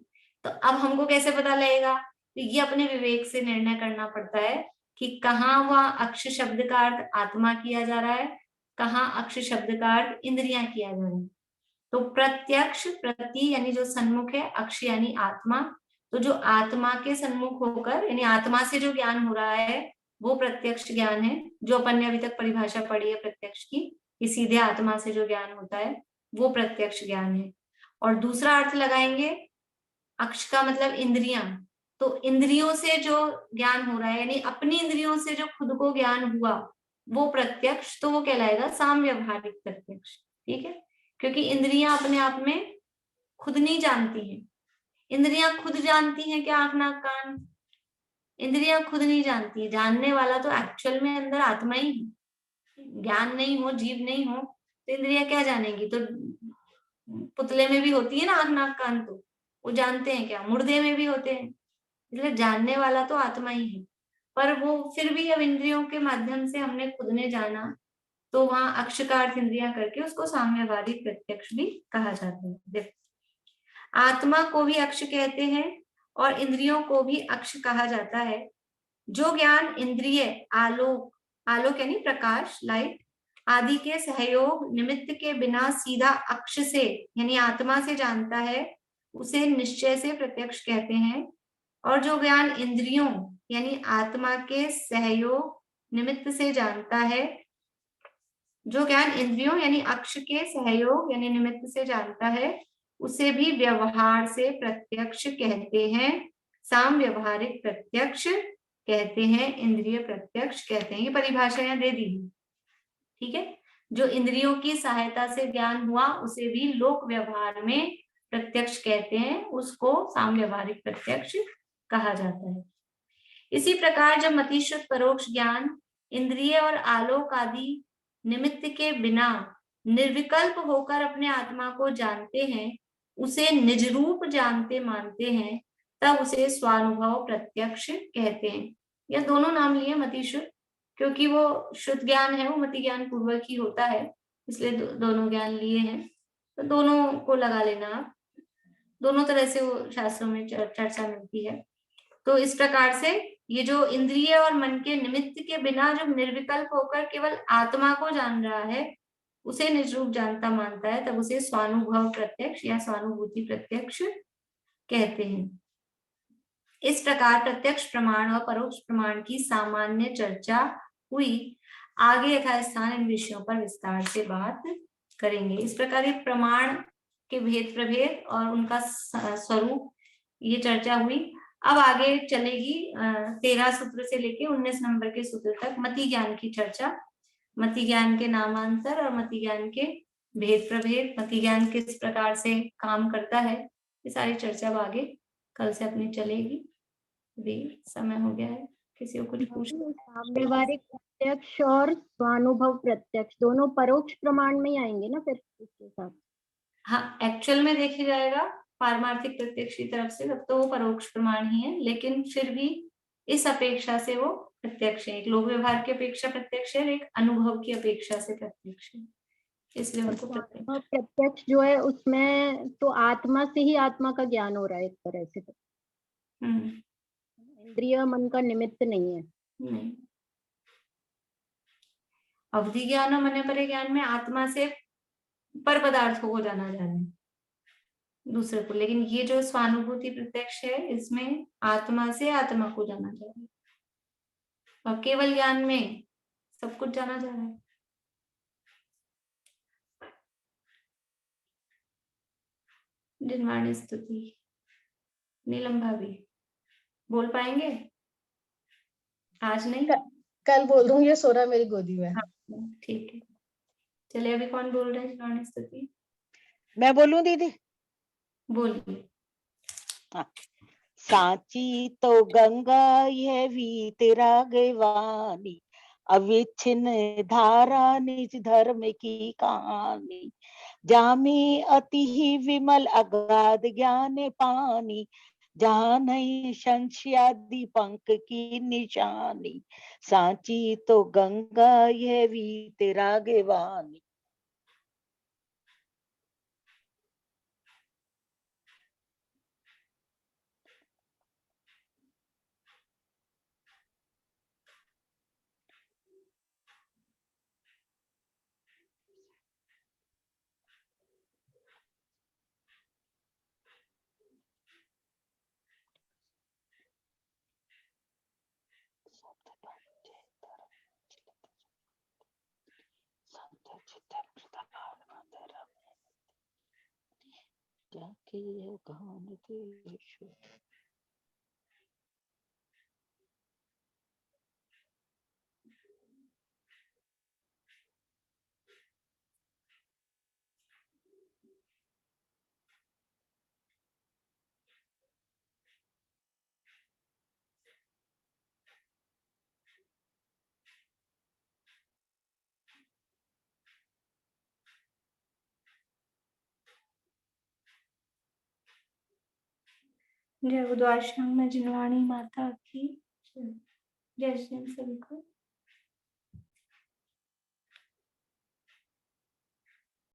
तो अब हमको कैसे पता लगेगा, तो ये अपने विवेक से निर्णय करना पड़ता है कि कहाँ वह अक्ष शब्द का अर्थ आत्मा किया जा रहा है, कहाँ अक्ष शब्द का अर्थ इंद्रियां किया जा रहा है। तो प्रत्यक्ष, प्रति यानी जो सन्मुख है, अक्ष यानी आत्मा, तो जो आत्मा के सन्मुख होकर, यानी आत्मा से जो ज्ञान हो रहा है वो प्रत्यक्ष ज्ञान है। जो अपन ने अभी तक परिभाषा पढ़ी है प्रत्यक्ष की, कि सीधे आत्मा से जो ज्ञान होता है वो प्रत्यक्ष ज्ञान है। और दूसरा अर्थ लगाएंगे, अक्ष का मतलब इंद्रियां, तो इंद्रियों से जो ज्ञान हो रहा है, यानी अपनी इंद्रियों से जो खुद को ज्ञान हुआ वो प्रत्यक्ष, तो वो कहलाएगा साम्यवहारिक प्रत्यक्ष। ठीक है, क्योंकि इंद्रियां अपने आप में खुद नहीं जानती हैं। इंद्रियां खुद जानती हैं क्या आंख नाक कान? इंद्रियां खुद नहीं जानती है, जानने वाला तो एक्चुअल में अंदर आत्मा ही है। ज्ञान नहीं हो, जीव नहीं हो, तो इंद्रियां क्या जानेंगी? तो पुतले में भी होती है ना आंख नाक कान, तो वो जानते हैं क्या? मुर्दे में भी होते हैं। इसलिए जानने वाला तो आत्मा ही है, पर वो फिर भी अब इंद्रियों के माध्यम से हमने खुद ने जाना, तो वहां अक्ष का अर्थ इंद्रियां करके उसको साम्यवादी प्रत्यक्ष भी कहा जाता है। देखो, आत्मा को भी अक्ष कहते हैं और इंद्रियों को भी अक्ष कहा जाता है। जो ज्ञान इंद्रिय आलोक, आलोक यानी प्रकाश, लाइट आदि के सहयोग निमित्त के बिना सीधा अक्ष से यानी आत्मा से जानता है, उसे निश्चय से प्रत्यक्ष कहते हैं। और जो ज्ञान इंद्रियों यानी आत्मा के सहयोग निमित्त से जानता है, जो ज्ञान इंद्रियों यानी अक्ष के सहयोग यानी निमित्त से जानता है, उसे भी व्यवहार से प्रत्यक्ष कहते हैं, साम्यवहारिक प्रत्यक्ष कहते हैं, इंद्रिय प्रत्यक्ष कहते हैं। ये परिभाषा यहाँ दे दी है। ठीक है, जो इंद्रियों की सहायता से ज्ञान हुआ उसे भी लोक व्यवहार में प्रत्यक्ष कहते हैं, उसको साम्यवहारिक प्रत्यक्ष कहा जाता है। इसी प्रकार जब मतिशुद्ध परोक्ष ज्ञान इंद्रिय और आलोक आदि निमित्त के बिना निर्विकल्प होकर अपने आत्मा को जानते हैं, उसे निज रूप जानते मानते हैं, तब उसे स्वानुभव प्रत्यक्ष कहते हैं। यह दोनों नाम लिए मतिशुद्ध, क्योंकि वो शुद्ध ज्ञान है, वो मति ज्ञान पूर्वक ही होता है, इसलिए दोनों ज्ञान लिए हैं। तो दोनों को लगा लेना आप, दोनों तरह से वो शास्त्रों में चर्चा मिलती है। तो इस प्रकार से ये जो इंद्रिय और मन के निमित्त के बिना जो निर्विकल्प होकर केवल आत्मा को जान रहा है, उसे निज रूप जानता मानता है, तब उसे स्वानुभव प्रत्यक्ष या स्वानुभूति प्रत्यक्ष कहते हैं। इस प्रकार प्रत्यक्ष प्रमाण और परोक्ष प्रमाण की सामान्य चर्चा हुई। आगे यथास्थान इन विषयों पर विस्तार से बात करेंगे। इस प्रकार ये प्रमाण के भेद प्रभेद और उनका स्वरूप ये चर्चा हुई। अब आगे चलेगी 13 सूत्र से लेके 19 नंबर के सूत्र तक मति ज्ञान की चर्चा। मति ज्ञान के नामांतर और मति ज्ञान के भेद प्रभेद, मति ज्ञान किस प्रकार से काम करता है, ये सारी चर्चा अब आगे कल से अपनी चलेगी। अभी समय हो गया है, किसी को कुछ पूछना? व्यवहारिक प्रत्यक्ष और स्वानुभव प्रत्यक्ष दोनों परोक्ष प्रमाण में ही आएंगे ना फिर इसके साथ? हाँ, एक्चुअल में देखा जाएगा पारमार्थिक प्रत्यक्ष की तरफ से तब तो वो परोक्ष प्रमाण ही है, लेकिन फिर भी इस अपेक्षा से वो प्रत्यक्ष है। एक लोक व्यवहार की अपेक्षा प्रत्यक्ष है, एक अनुभव की अपेक्षा से प्रत्यक्ष है, इसलिए उनको प्रत्यक्ष जो है उसमें तो आत्मा से ही आत्मा का ज्ञान हो रहा है एक तरह से, तो इंद्रिय मन का निमित्त नहीं है। नहीं, अवधि ज्ञान और मन परे ज्ञान में आत्मा से पर पदार्थों को जाना जा रहा है दूसरे को, लेकिन ये जो स्वानुभूति प्रत्यक्ष है इसमें आत्मा से आत्मा को जाना जा रहा है और केवल ज्ञान में सब कुछ जाना जा रहा है। जिनवाणी स्तुति नीलम भाभी बोल पाएंगे? आज नहीं, कल बोल दूंगी, ये सो रहा मेरी गोदी में। ठीक है, चलिए अभी कौन बोल रहे हैं जिनवाणी स्तुति? मैं बोलूं दीदी? बोलिए। सांची तो गंगा यह भी तेरा गवानी, अविच्छिन्न धारा निज धर्म की कहानी, जामी अति ही विमल अगाध ज्ञान पानी, जहाँ नहीं संशयादि पंख की निशानी, सांची तो गंगा यह भी तेरा गवानी। जय बुद्ध आश्रम में जिनवाणी माता की जय। जय श्री सभी को।